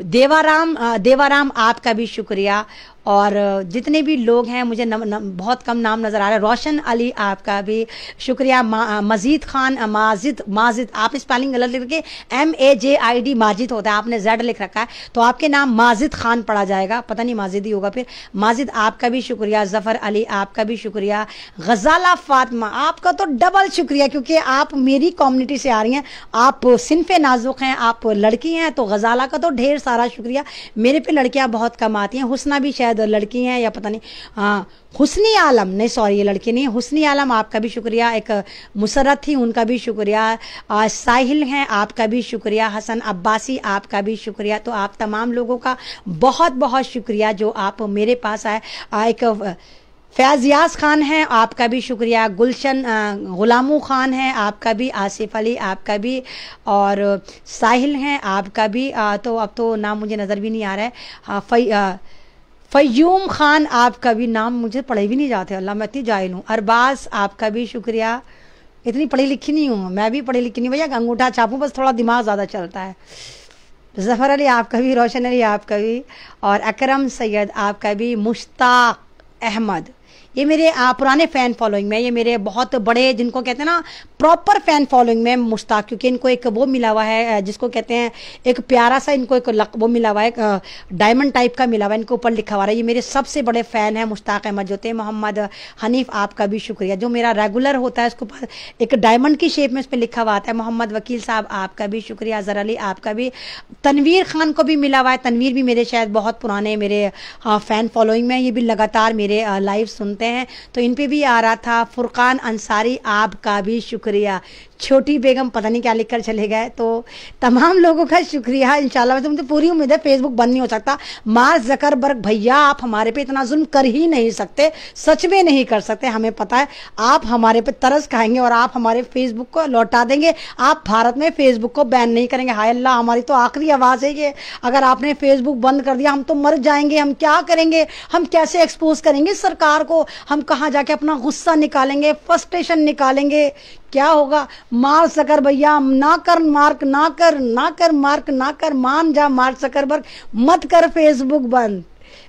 देवाराम आपका भी शुक्रिया। और जितने भी लोग हैं, मुझे बहुत कम नाम नज़र आ रहा है। रोशन अली आपका भी शुक्रिया। मजीद खान, माजिद आप स्पेलिंग गलत लिख के MAJID माजिद होता है, आपने Z लिख रखा है, तो आपके नाम माजिद खान पढ़ा जाएगा, पता नहीं माजिद ही होगा। फिर माजिद आपका भी शुक्रिया। जफ़र अली आपका भी शुक्रिया। गज़ाला फातिमा आपका तो डबल शुक्रिया, क्योंकि आप मेरी कम्युनिटी से आ रही हैं, आप सिनफ़े नाजुक हैं, आप लड़की हैं, तो गज़ाला का तो ढेर सारा शुक्रिया। मेरे पे लड़कियां बहुत कम आती हैं, हुस्ना भी शायद लड़की हैं या पता नहीं, हाँ हुस्नी आलम नहीं, सॉरी ये लड़की नहीं है, हुस्नी आलम आपका भी शुक्रिया। एक मुसरत थी, उनका भी शुक्रिया। साहिल हैं, आपका भी शुक्रिया। हसन अब्बासी आपका भी शुक्रिया। तो आप तमाम लोगों का बहुत बहुत शुक्रिया जो आप मेरे पास आए। एक फैज़ियाज खान हैं, आपका भी शुक्रिया। गुलशन गुलामू खान हैं, आपका भी। आसिफ अली आपका भी। और साहिल हैं, आपका भी। तो अब तो नाम मुझे नज़र भी नहीं आ रहा है। फ़य्यूम खान आपका भी, नाम मुझे पढ़े भी नहीं जाते, अल्लाह मैं इतनी जाहिल हूँ। अरबाज आपका भी शुक्रिया। इतनी पढ़ी लिखी नहीं हूँ, मैं भी पढ़ी लिखी नहीं भैया, अंगूठा छापूं बस, थोड़ा दिमाग ज़्यादा चलता है। ज़फ़र अली आपका भी, रोशन अली आपका भी, और अकरम सैयद आपका भी, मुश्ताक अहमद, ये मेरे पुराने फ़ैन फॉलोइंग में, ये मेरे बहुत बड़े जिनको कहते हैं ना प्रॉपर फ़ैन फॉलोइंग में मुश्ताक, क्योंकि इनको एक वो मिला हुआ है जिसको कहते हैं एक प्यारा सा इनको एक वो मिला हुआ है, डायमंड टाइप का मिला हुआ है, इनको ऊपर लिखा हुआ है। ये मेरे सबसे बड़े फ़ैन हैं मुश्ताक अहमद जो थे। मोहम्मद हनीफ आपका भी शुक्रिया, जो मेरा रेगुलर होता है उसको एक डायमंड की शेप में उस पर लिखा हुआ आता है। मोहम्मद वकील साहब आपका भी शुक्रिया, अज़हर अली आपका भी, तनवीर खान को भी मिला हुआ है। तनवीर भी मेरे शायद बहुत पुराने मेरे फ़ैन फॉलोइंग में, ये भी लगातार मेरे लाइव सुनते हैं, तो इन पे भी आ रहा था। फुरकान अंसारी आपका भी शुक्रिया। छोटी बेगम पता नहीं क्या लिखकर चले गए, तो तमाम लोगों का शुक्रिया। इंशाल्लाह तो मुझे पूरी उम्मीद है फेसबुक बंद नहीं हो सकता। मार्क ज़करबर्ग भैया आप हमारे पे इतना जुल्म कर ही नहीं सकते, सच में नहीं कर सकते, हमें पता है। आप हमारे पे तरस खाएंगे और आप हमारे फेसबुक को लौटा देंगे। आप भारत में फेसबुक को बैन नहीं करेंगे। हाय अल्लाह, हमारी तो आखिरी आवाज़ है ये, अगर आपने फेसबुक बंद कर दिया हम तो मर जाएंगे। हम क्या करेंगे, हम कैसे एक्सपोज करेंगे सरकार को, हम कहाँ जाके अपना गुस्सा निकालेंगे, फ्रस्ट्रेशन निकालेंगे, क्या होगा। मार्क ज़कर भैया ना कर, मार्क ना कर, ना कर मार्क ना कर, मान जा मार्क ज़करबर्ग, मत कर फेसबुक बंद।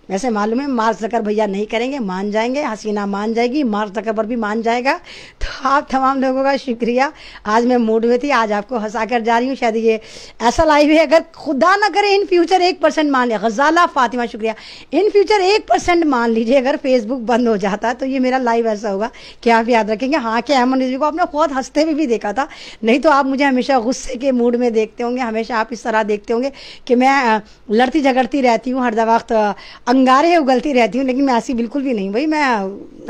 वैसे मालूम है मार्क ज़कर भैया नहीं करेंगे, मान जाएंगे, हसीना मान जाएगी, मार्क ज़करबर्ग भी मान जाएगा। तो आप तमाम लोगों का शुक्रिया। आज मैं मूड में थी, आज आपको हंसा कर जा रही हूँ। शायद ये ऐसा लाइव है, अगर खुदा ना करे इन फ्यूचर 1% मान लिया, गजाला फातिमा शुक्रिया, इन फ्यूचर 1% मान लीजिए अगर फेसबुक बंद हो जाता तो ये मेरा लाइव ऐसा होगा कि आप याद रखेंगे हाँ कि अहमद रिजवी को आपने बहुत हंसते हुए भी देखा था। नहीं तो आप मुझे हमेशा गुस्से के मूड में देखते होंगे, हमेशा आप इस तरह देखते होंगे कि मैं लड़ती झगड़ती रहती हूँ, हर वक्त अंगारे उगलती रहती हूँ, लेकिन मैं ऐसी बिल्कुल भी नहीं भाई। मैं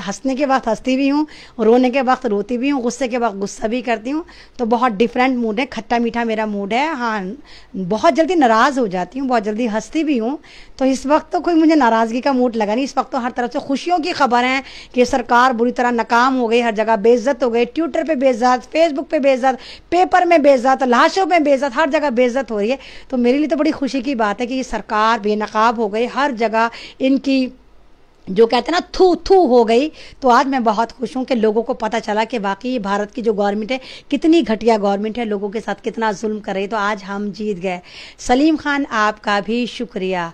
हंसने के वक्त हंसती भी हूँ, रोने के वक्त रोती भी हूँ, गुस्से के वक्त गुस्सा भी करती हूँ। तो बहुत डिफरेंट मूड है, खट्टा मीठा मेरा मूड है। हाँ, बहुत जल्दी नाराज़ हो जाती हूँ, बहुत जल्दी हंसती भी हूँ। तो इस वक्त तो कोई मुझे नाराज़गी का मूड लगा नहीं। इस वक्त तो हर तरफ से खुशियों की खबर है कि सरकार बुरी तरह नाकाम हो गई, हर जगह बेइज्जत हो गई, ट्विटर पे बेइज्जत, फेसबुक पे बेइज्जत, पेपर में बेइज्जत, लाशों में बेइज्जत, हर जगह बेइज्जत हो रही है। तो मेरे लिए तो बड़ी खुशी की बात है कि ये सरकार बेनकाब हो गई, हर जगह इनकी जो कहते हैं ना थू थू हो गई। तो आज मैं बहुत खुश हूँ कि लोगों को पता चला कि वाकई भारत की जो गवर्नमेंट है कितनी घटिया गवर्नमेंट है, लोगों के साथ कितना जुल्म कर रही है। तो आज हम जीत गए। सलीम खान आपका भी शुक्रिया।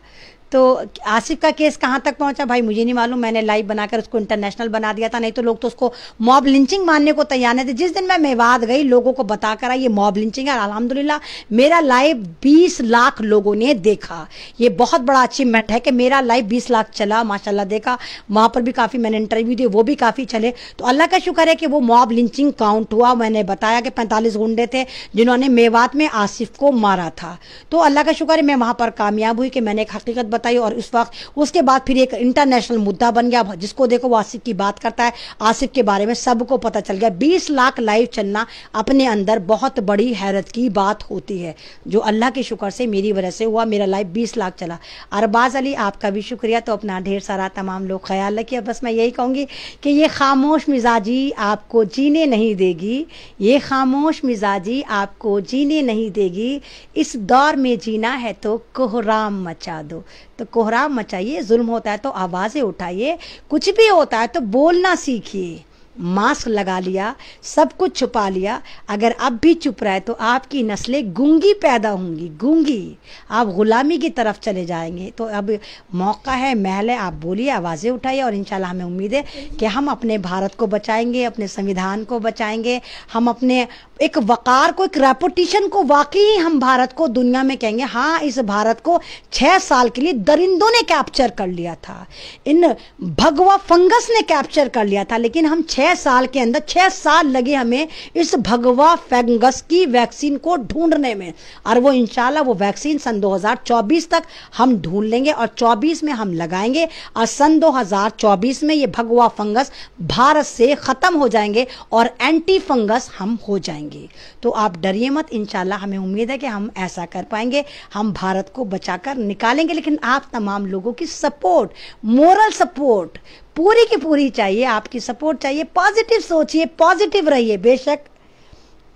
तो आसिफ का केस कहाँ तक पहुंचा भाई मुझे नहीं मालूम, मैंने लाइव बनाकर उसको इंटरनेशनल बना दिया था, नहीं तो लोग तो उसको मॉब लिंचिंग मानने को तैयार नहीं थे। जिस दिन मैं मेवात गई लोगों को बताकर आई ये मॉब लिंचिंग है, अल्हम्दुलिल्लाह मेरा लाइव 20 लाख लोगों ने देखा। ये बहुत बड़ा अचीवमेंट है कि मेरा लाइव 20 लाख चला, माशाल्लाह देखा। वहाँ पर भी काफ़ी मैंने इंटरव्यू दिए, वो भी काफ़ी चले। तो अल्लाह का शुक्र है कि वो मॉब लिंचिंग काउंट हुआ। मैंने बताया कि 45 गुंडे थे जिन्होंने मेवात में आसिफ को मारा था। तो अल्लाह का शुक्र है मैं वहाँ पर कामयाब हुई कि मैंने एक हकीकत बताई। और उस वक्त उसके बाद फिर एक इंटरनेशनल मुद्दा बन गया, जिसको देखो वो आसिफ की बात करता है, आसिफ के बारे में सबको पता चल गया। 20 लाख लाइव चलना अपने अंदर बहुत बड़ी हैरत की बात होती है, जो अल्लाह के शुक्र से मेरी वजह से हुआ। मेरा लाइव 20 लाख चला। अरबाज अली आपका भी शुक्रिया। तो अपना ढेर सारा तमाम लोग ख्याल रखिए। बस मैं यही कहूँगी कि ये खामोश मिजाजी आपको जीने नहीं देगी, ये खामोश मिजाजी आपको जीने नहीं देगी। इस दौर में जीना है तो कोहराम मचा दो। तो कोहराम मचाइए, जुल्म होता है तो आवाज़ें उठाइए, कुछ भी होता है तो बोलना सीखिए। मास्क लगा लिया, सब कुछ छुपा लिया, अगर अब भी चुप रहे तो आपकी नस्लें गूंगी पैदा होंगी, गूंगी। आप गुलामी की तरफ चले जाएंगे। तो अब मौका है, महल है, आप बोलिए, आवाज़ें उठाइए। और इंशाल्लाह हमें उम्मीद है कि हम अपने भारत को बचाएंगे, अपने संविधान को बचाएंगे, हम अपने एक वकार को, एक रेपुटेशन को, वाकई हम भारत को दुनिया में कहेंगे हाँ इस भारत को 6 साल के लिए दरिंदों ने कैप्चर कर लिया था, इन भगवा फंगस ने कैप्चर कर लिया था, लेकिन हम 6 साल के अंदर 6 साल लगे हमें इस भगवा फंगस की वैक्सीन को ढूंढने में। और वो इंशाल्लाह वो वैक्सीन सन 2024 तक हम ढूंढ लेंगे और 24 में हम लगाएंगे। और सन 2024 में ये भगवा फंगस भारत से खत्म हो जाएंगे और एंटी फंगस हम हो जाएंगे। तो आप डरिए मत, इंशाल्लाह हमें उम्मीद है कि हम ऐसा कर पाएंगे, हम भारत को बचाकर निकालेंगे। लेकिन आप तमाम लोगों की सपोर्ट, मोरल सपोर्ट पूरी की पूरी चाहिए, आपकी सपोर्ट चाहिए। पॉजिटिव सोचिए, पॉजिटिव रहिए। बेशक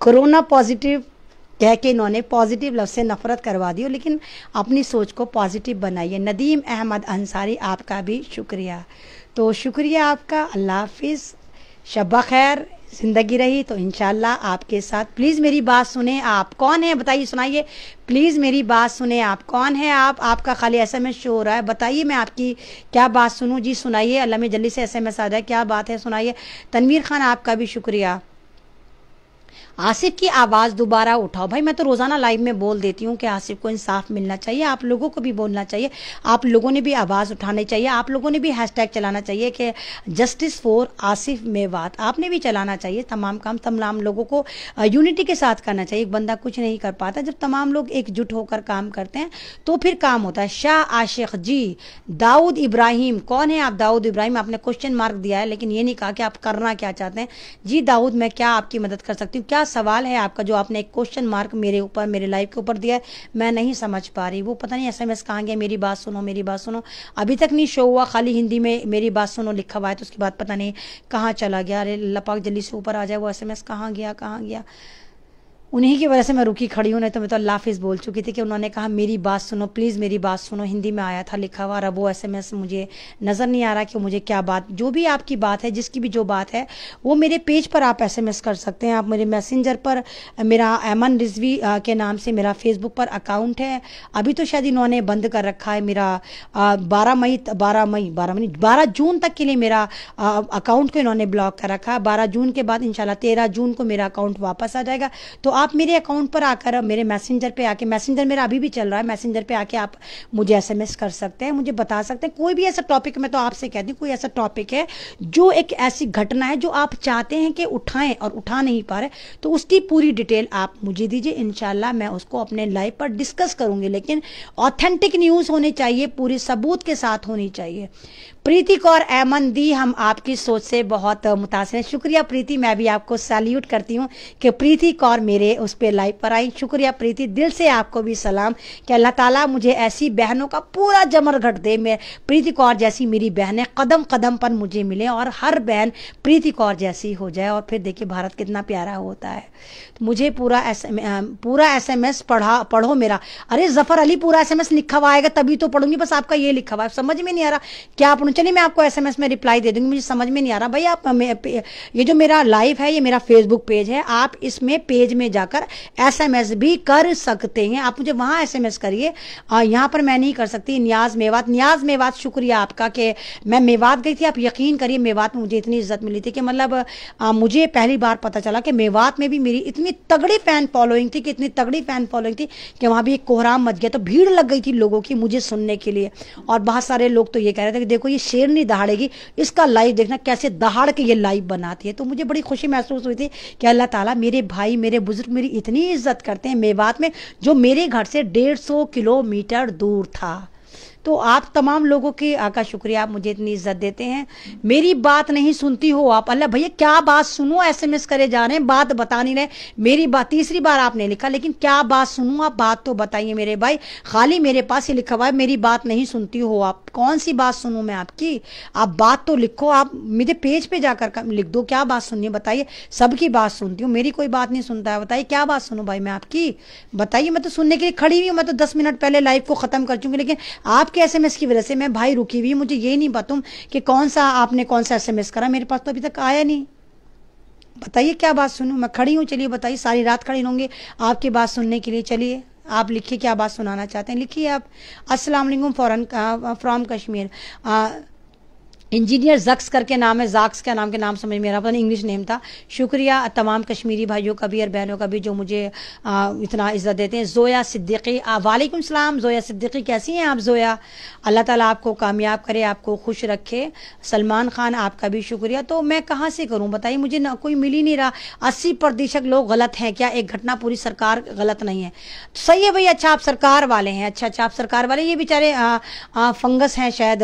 कोरोना पॉजिटिव कह के इन्होंने पॉजिटिव लफ्ज़ से नफरत करवा दी हो, लेकिन अपनी सोच को पॉजिटिव बनाइए। नदीम अहमद अंसारी आपका भी शुक्रिया। तो शुक्रिया आपका, अल्लाह हाफिज़, शब्बा खैर, जिंदगी रही तो इंशाल्लाह आपके साथ। प्लीज़ मेरी बात सुने। आप कौन है बताइए, सुनाइए प्लीज़ मेरी बात सुने। आप कौन है? आपका खाली SMS शो हो रहा है, बताइए मैं आपकी क्या बात सुनूं। जी सुनाइए, अल्लाह में जल्दी से SMS आ जाए, क्या बात है सुनाइए। तनवीर खान आपका भी शुक्रिया। आसिफ की आवाज़ दोबारा उठाओ। भाई मैं तो रोज़ाना लाइव में बोल देती हूँ कि आसिफ को इंसाफ मिलना चाहिए, आप लोगों को भी बोलना चाहिए, आप लोगों ने भी आवाज़ उठानी चाहिए, आप लोगों ने भी हैशटैग चलाना चाहिए कि जस्टिस फॉर आसिफ मेवात, आपने भी चलाना चाहिए। तमाम काम तमाम लोगों को यूनिटी के साथ करना चाहिए। एक बंदा कुछ नहीं कर पाता, जब तमाम लोग एकजुट होकर काम करते हैं तो फिर काम होता है। शाह आशिक जी, दाऊद इब्राहिम, कौन है आप? दाऊद इब्राहिम, आपने क्वेश्चन मार्क दिया है लेकिन ये नहीं कहा कि आप करना क्या चाहते हैं। जी दाऊद, मैं क्या आपकी मदद कर सकती हूँ? क्या सवाल है आपका जो आपने एक क्वेश्चन मार्क मेरे ऊपर, मेरे लाइव के ऊपर दिया है? मैं नहीं समझ पा रही, वो पता नहीं SMS कहाँ गया। मेरी बात सुनो, मेरी बात सुनो, अभी तक नहीं शो हुआ, खाली हिंदी में मेरी बात सुनो लिखा हुआ है, तो उसके बाद पता नहीं कहाँ चला गया। अरे अल्लाह पाक जल्दी से ऊपर आ जाए, वो SMS कहाँ गया, कहाँ गया। उन्हीं की वजह से मैं रुकी खड़ी हूँ, नहीं तो मैं तो अल्लाह हाफिज़ बोल चुकी थी कि उन्होंने कहा मेरी बात सुनो, प्लीज़ मेरी बात सुनो, हिंदी में आया था लिखा हुआ। अब वो SMS मुझे नज़र नहीं आ रहा कि मुझे क्या बात, जो भी आपकी बात है, जिसकी भी जो बात है, वो मेरे पेज पर आप SMS कर सकते हैं। आप मेरे मैसेंजर पर, मेरा ऐमन रिजवी के नाम से मेरा फेसबुक पर अकाउंट है, अभी तो शायद इन्होंने बंद कर रखा है। मेरा 12 जून तक के लिए मेरा अकाउंट को इन्होंने ब्लॉक कर रखा है। 12 जून के बाद इंशाल्लाह 13 जून को मेरा अकाउंट वापस आ जाएगा। तो आप मेरे अकाउंट पर आकर, मेरे मैसेंजर पे आके, मैसेंजर मेरा अभी भी चल रहा है, मैसेंजर पे आके आप मुझे SMS कर सकते हैं, मुझे बता सकते हैं कोई भी ऐसा टॉपिक। मैं तो आपसे कहती हूँ कोई ऐसा टॉपिक है जो एक ऐसी घटना है जो आप चाहते हैं कि उठाएं और उठा नहीं पा रहे, तो उसकी पूरी डिटेल आप मुझे दीजिए, इंशाल्लाह मैं उसको अपने लाइव पर डिस्कस करूंगी। लेकिन ऑथेंटिक न्यूज़ होनी चाहिए, पूरे सबूत के साथ होनी चाहिए। प्रीति कौर ऐमन दी, हम आपकी सोच से बहुत मुतासिर हैं। शुक्रिया प्रीति, मैं भी आपको सैल्यूट करती हूँ कि प्रीति कौर मेरे उस पर लाइव पर आई। शुक्रिया प्रीति, दिल से आपको भी सलाम कि अल्लाह ताला मुझे ऐसी बहनों का पूरा जमरघट दे। मैं प्रीति कौर जैसी मेरी बहनें कदम कदम पर मुझे मिले और हर बहन प्रीति कौर जैसी हो जाए, और फिर देखिए भारत कितना प्यारा होता है। तो मुझे पूरा SMS पढ़ो मेरा। अरे जफर अली, पूरा SMS लिखा हुआ आएगा तभी तो पढ़ूंगी, बस आपका ये लिखा हुआ है, समझ में नहीं आ रहा क्या पढ़ूं। चलिए मैं आपको SMS में रिप्लाई दे दूंगी, मुझे समझ में नहीं आ रहा। भाई आप ये जो मेरा लाइव है, ये मेरा फेसबुक पेज है, आप इसमें पेज में जाकर SMS भी कर सकते हैं, आप मुझे वहां SMS करिए, यहाँ पर मैं नहीं कर सकती। न्याज मेवात, शुक्रिया आपका कि मैं मेवात गई थी। आप यकीन करिए मेवात में मुझे इतनी इज्जत मिली थी कि मतलब मुझे पहली बार पता चला कि मेवात में भी मेरी इतनी तगड़ी फैन फॉलोइंग थी कि वहां भी एक कोहराम मच गया। तो भीड़ लग गई थी लोगों की मुझे सुनने के लिए, और बहुत सारे लोग तो ये कह रहे थे कि देखो ये शेरनी दहाड़ेगी, इसका लाइव देखना कैसे दहाड़ के ये लाइव बनाती है। तो मुझे बड़ी खुशी महसूस हुई थी कि अल्लाह ताला, मेरे भाई, मेरे बुजुर्ग मेरी इतनी इज्जत करते हैं मेवात में, जो मेरे घर से 150 किलोमीटर दूर था। तो आप तमाम लोगों की का शुक्रिया, आप मुझे इतनी इज्जत देते हैं। मेरी बात नहीं सुनती हो आप, अल्लाह भैया क्या बात सुनूं, SMS करे जा रहे हैं, बात बता नहीं रहे। मेरी बात तीसरी बार आपने लिखा, लेकिन क्या बात सुनूं, आप बात तो बताइए मेरे भाई। खाली मेरे पास ही लिखा हुआ है मेरी बात नहीं सुनती हो आप, कौन सी बात सुनूं मैं आपकी? आप बात तो लिखो, आप मेरे पेज पे जाकर लिख दो क्या बात सुननी है, बताइए। सबकी बात सुनती हूँ, मेरी कोई बात नहीं सुनता है, बताइए क्या बात सुनूं भाई मैं आपकी, बताइए। मैं तो सुनने के लिए खड़ी हुई हूँ, मैं तो 10 मिनट पहले लाइव को खत्म कर चुकी, लेकिन आपके SMS की वजह से मैं भाई रुकी हुई। मुझे ये नहीं बताऊं कि कौन सा SMS करा, मेरे पास तो अभी तक आया नहीं। बताइए क्या बात सुनूं, मैं खड़ी हूँ, चलिए बताइए, सारी रात खड़ी रहूंगी आपकी बात सुनने के लिए। चलिए आप लिखिए क्या बात सुनाना चाहते हैं, लिखिए आप। अस्सलाम वालेकुम फ्रॉम कश्मीर, इंजीनियर जक्स करके नाम है, जाक्स का नाम के नाम समझ मेरा पता नहीं, इंग्लिश नेम था। शुक्रिया तमाम कश्मीरी भाइयों का भी और बहनों का भी जो मुझे इतना इज्जत देते हैं। जोया सिद्दीकी, वालेकुम सलाम जोया सिद्दीकी, कैसी हैं आप जोया? अल्लाह ताला आपको कामयाब करे, आपको खुश रखे। सलमान खान आपका भी शुक्रिया। तो मैं कहाँ से करूँ बताइए, मुझे ना कोई मिल ही नहीं रहा। 80% लोग गलत हैं क्या? एक घटना पूरी सरकार गलत नहीं है, सही है भाई। अच्छा आप सरकार वाले हैं, अच्छा आप सरकार वाले, ये बेचारे फंगस हैं, शायद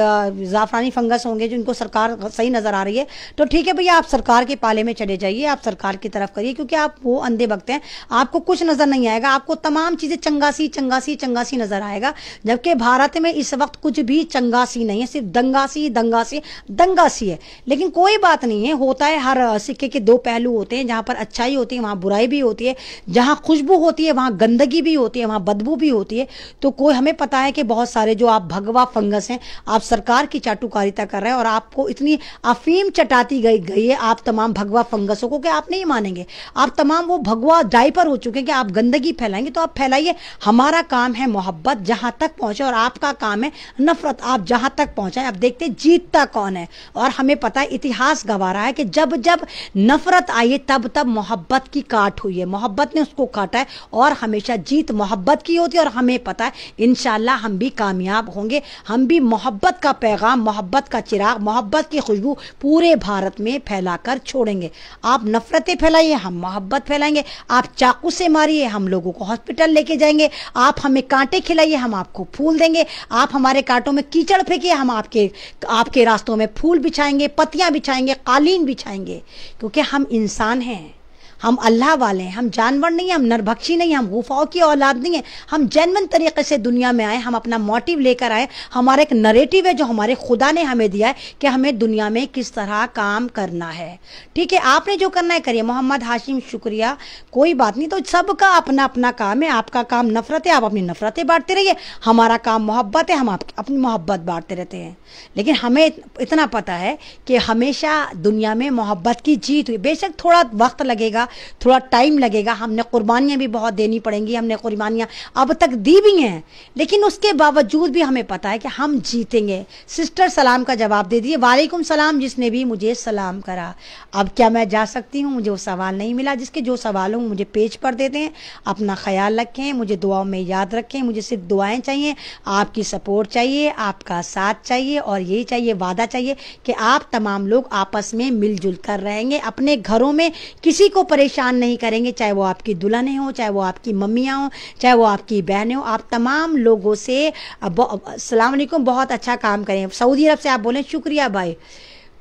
जाफरानी फंगस होंगे इनको सरकार सही नजर आ रही है, तो ठीक है भैया, आप सरकार के पाले में चले जाइए, आप सरकार की तरफ करिए, क्योंकि आप वो अंधे भक्त हैं, आपको कुछ नजर नहीं आएगा, आपको तमाम चीजें चंगासी चंगासी चंगासी नजर आएगा। जबकि भारत में इस वक्त कुछ भी चंगासी नहीं है, सिर्फ दंगासी दंगासी दंगासी है। लेकिन कोई बात नहीं है, होता है, हर सिक्के के दो पहलू होते हैं। जहां पर अच्छाई होती है वहां बुराई भी होती है, जहां खुशबू होती है वहां गंदगी भी होती है, वहां बदबू भी होती है। तो कोई हमें पता है कि बहुत सारे जो आप भगवा फंगस हैं, आप सरकार की चाटुकारिता कर रहे हैं और और आपको इतनी अफीम चटाती गई है आप तमाम भगवा फंगसों को कि आप नहीं मानेंगे। आप तमाम वो भगवा डायपर हो चुके हैं कि आप गंदगी फैलाएंगे, तो आप फैलाइए। हमारा काम है मोहब्बत जहां तक पहुंचे और आपका काम है नफरत, आप जहां तक पहुंचाए। अब देखते जीतता कौन है। और हमें पता है, इतिहास गवाह रहा है कि जब जब नफरत आई है तब तब मोहब्बत की काट हुई है, मोहब्बत ने उसको काटा है और हमेशा जीत मोहब्बत की होती है। और हमें पता है इंशाल्लाह हम भी कामयाब होंगे, हम भी मोहब्बत का पैगाम, मोहब्बत का चिराग, मोहब्बत की खुशबू पूरे भारत में फैलाकर छोड़ेंगे। आप नफरतें फैलाइए, हम मोहब्बत फैलाएंगे। आप चाकू से मारिए, हम लोगों को हॉस्पिटल लेके जाएंगे। आप हमें कांटे खिलाइए, हम आपको फूल देंगे। आप हमारे कांटों में कीचड़ फेंकिए, हम आपके रास्तों में फूल बिछाएंगे, पत्तियां बिछाएंगे, कालीन बिछाएंगे। क्योंकि हम इंसान हैं, हम अल्लाह वाले हैं, हम जानवर नहीं हैं, हम नरभक्षी नहीं हैं, हम गुफाओं की औलाद नहीं है। हम जेन्युइन तरीके से दुनिया में आए, हम अपना मोटिव लेकर आए। हमारा एक नरेटिव है जो हमारे खुदा ने हमें दिया है कि हमें दुनिया में किस तरह काम करना है। ठीक है, आपने जो करना है करिए। मोहम्मद हाशिम शुक्रिया, कोई बात नहीं। तो सबका अपना अपना काम है। आपका काम नफरत है, आप अपनी नफरतें बांटते रहिए। हमारा काम मोहब्बत है, हम अपनी मोहब्बत बांटते रहते हैं। लेकिन हमें इतना पता है कि हमेशा दुनिया में मोहब्बत की जीत हुई। बेशक थोड़ा वक्त लगेगा, थोड़ा टाइम लगेगा, हमने कुर्बानियां भी बहुत देनी पड़ेंगी, हमने कुर्बानियां अब तक दी भी हैं, लेकिन उसके बावजूद भी हमें पता है कि हम जीतेंगे। सिस्टर सलाम का जवाब दे दिए। वालेकुम सलाम, जिसने भी मुझे सलाम करा। अब क्या मैं जा सकती हूँ? मुझे वो सवाल नहीं मिला। जिसके जो सवाल हो मुझे पेज पर देते हैं। अपना ख्याल रखें, मुझे दुआओं में याद रखें। मुझे सिर्फ दुआएं चाहिए, आपकी सपोर्ट चाहिए, आपका साथ चाहिए और यही चाहिए, वादा चाहिए कि आप तमाम लोग आपस में मिलजुल कर रहेंगे, अपने घरों में किसी को परेशान नहीं करेंगे, चाहे वो आपकी दुल्हनें हो, चाहे वो आपकी मम्मियाँ हो, चाहे वो आपकी बहनें हो। आप तमाम लोगों से अस्सलाम वालेकुम, बहुत अच्छा काम करें। सऊदी अरब से आप बोलें, शुक्रिया भाई।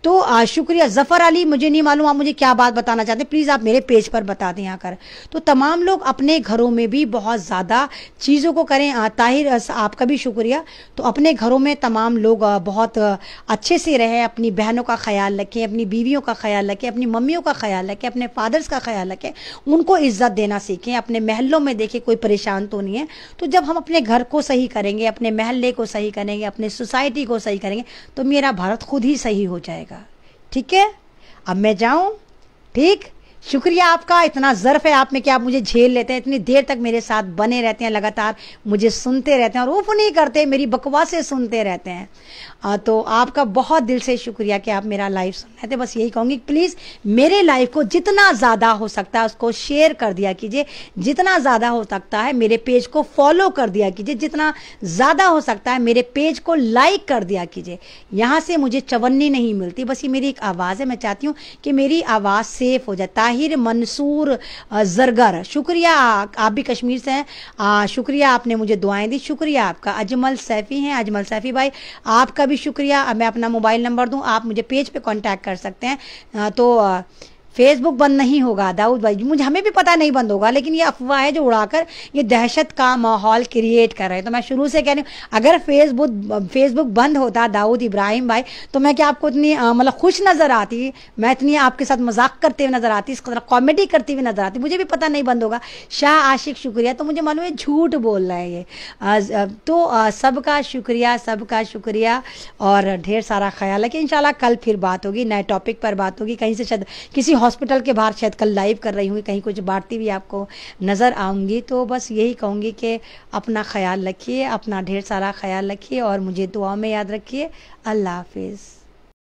तो शुक्रिया। जफ़र अली, मुझे नहीं मालूम आप मुझे क्या बात बताना चाहते हैं, प्लीज़ आप मेरे पेज पर बता दें आकर। तो तमाम लोग अपने घरों में भी बहुत ज़्यादा चीज़ों को करें। ताहिर, आपका भी शुक्रिया। तो अपने घरों में तमाम लोग बहुत अच्छे से रहें, अपनी बहनों का ख्याल रखें, अपनी बीवियों का ख्याल रखें, अपनी मम्मियों का ख्याल रखें, अपने फादर्स का ख्याल रखें, उनको इज़्ज़त देना सीखें। अपने महलों में देखें कोई परेशान तो नहीं है। तो जब हम अपने घर को सही करेंगे, अपने महल्ले को सही करेंगे, अपने सोसाइटी को सही करेंगे, तो मेरा भारत खुद ही सही हो जाएगा। ठीक है, अब मैं जाऊं? ठीक, शुक्रिया आपका। इतना ज़र्फ है आप में कि आप मुझे झेल लेते हैं, इतनी देर तक मेरे साथ बने रहते हैं, लगातार मुझे सुनते रहते हैं और उफ नहीं करते, मेरी बकवासें सुनते रहते हैं। तो आपका बहुत दिल से शुक्रिया कि आप मेरा लाइव सुन रहे थे। बस यही कहूँगी, प्लीज़ मेरे लाइव को जितना ज़्यादा हो सकता है उसको शेयर कर दिया कीजिए, जितना ज़्यादा हो सकता है मेरे पेज को फॉलो कर दिया कीजिए, जितना ज़्यादा हो सकता है मेरे पेज को लाइक कर दिया कीजिए। यहाँ से मुझे चवन्नी नहीं मिलती, बस ये मेरी एक आवाज़ है। मैं चाहती हूँ कि मेरी आवाज़ सेफ हो जाए। ताहिर मंसूर जरगर, शुक्रिया, आप भी कश्मीर से हैं, शुक्रिया, आपने मुझे दुआएं दी, शुक्रिया आपका। अजमल सैफ़ी हैं, अजमल सैफ़ी भाई, आपका भी शुक्रिया। अब मैं अपना मोबाइल नंबर दूं, आप मुझे पेज पे कांटेक्ट कर सकते हैं। तो फेसबुक बंद नहीं होगा दाऊद भाई, मुझे हमें भी पता नहीं बंद होगा, लेकिन ये अफवाह है जो उड़ाकर ये दहशत का माहौल क्रिएट कर रहे हैं। तो मैं शुरू से कह रही हूँ, अगर फेसबुक बंद होता दाऊद इब्राहिम भाई, तो मैं क्या आपको इतनी मतलब खुश नज़र आती, मैं इतनी आपके साथ मजाक करते हुए नज़र आती, इस तरह कॉमेडी करती हुई नज़र आती, मुझे भी पता नहीं बंद होगा। शाह आशिक शुक्रिया, तो मुझे मालूम है झूठ बोल रहा है ये। तो सबका शुक्रिया, सबका शुक्रिया और ढेर सारा ख्याल है कि इंशाल्लाह कल फिर बात होगी, नए टॉपिक पर बात होगी। कहीं से शायद किसी हॉस्पिटल के बाहर शायद कल लाइव कर रही हूँ, कहीं कुछ बांटती भी आपको नज़र आऊँगी। तो बस यही कहूँगी कि अपना ख्याल रखिए, अपना ढेर सारा ख्याल रखिए और मुझे दुआ में याद रखिए। अल्लाह हाफिज़।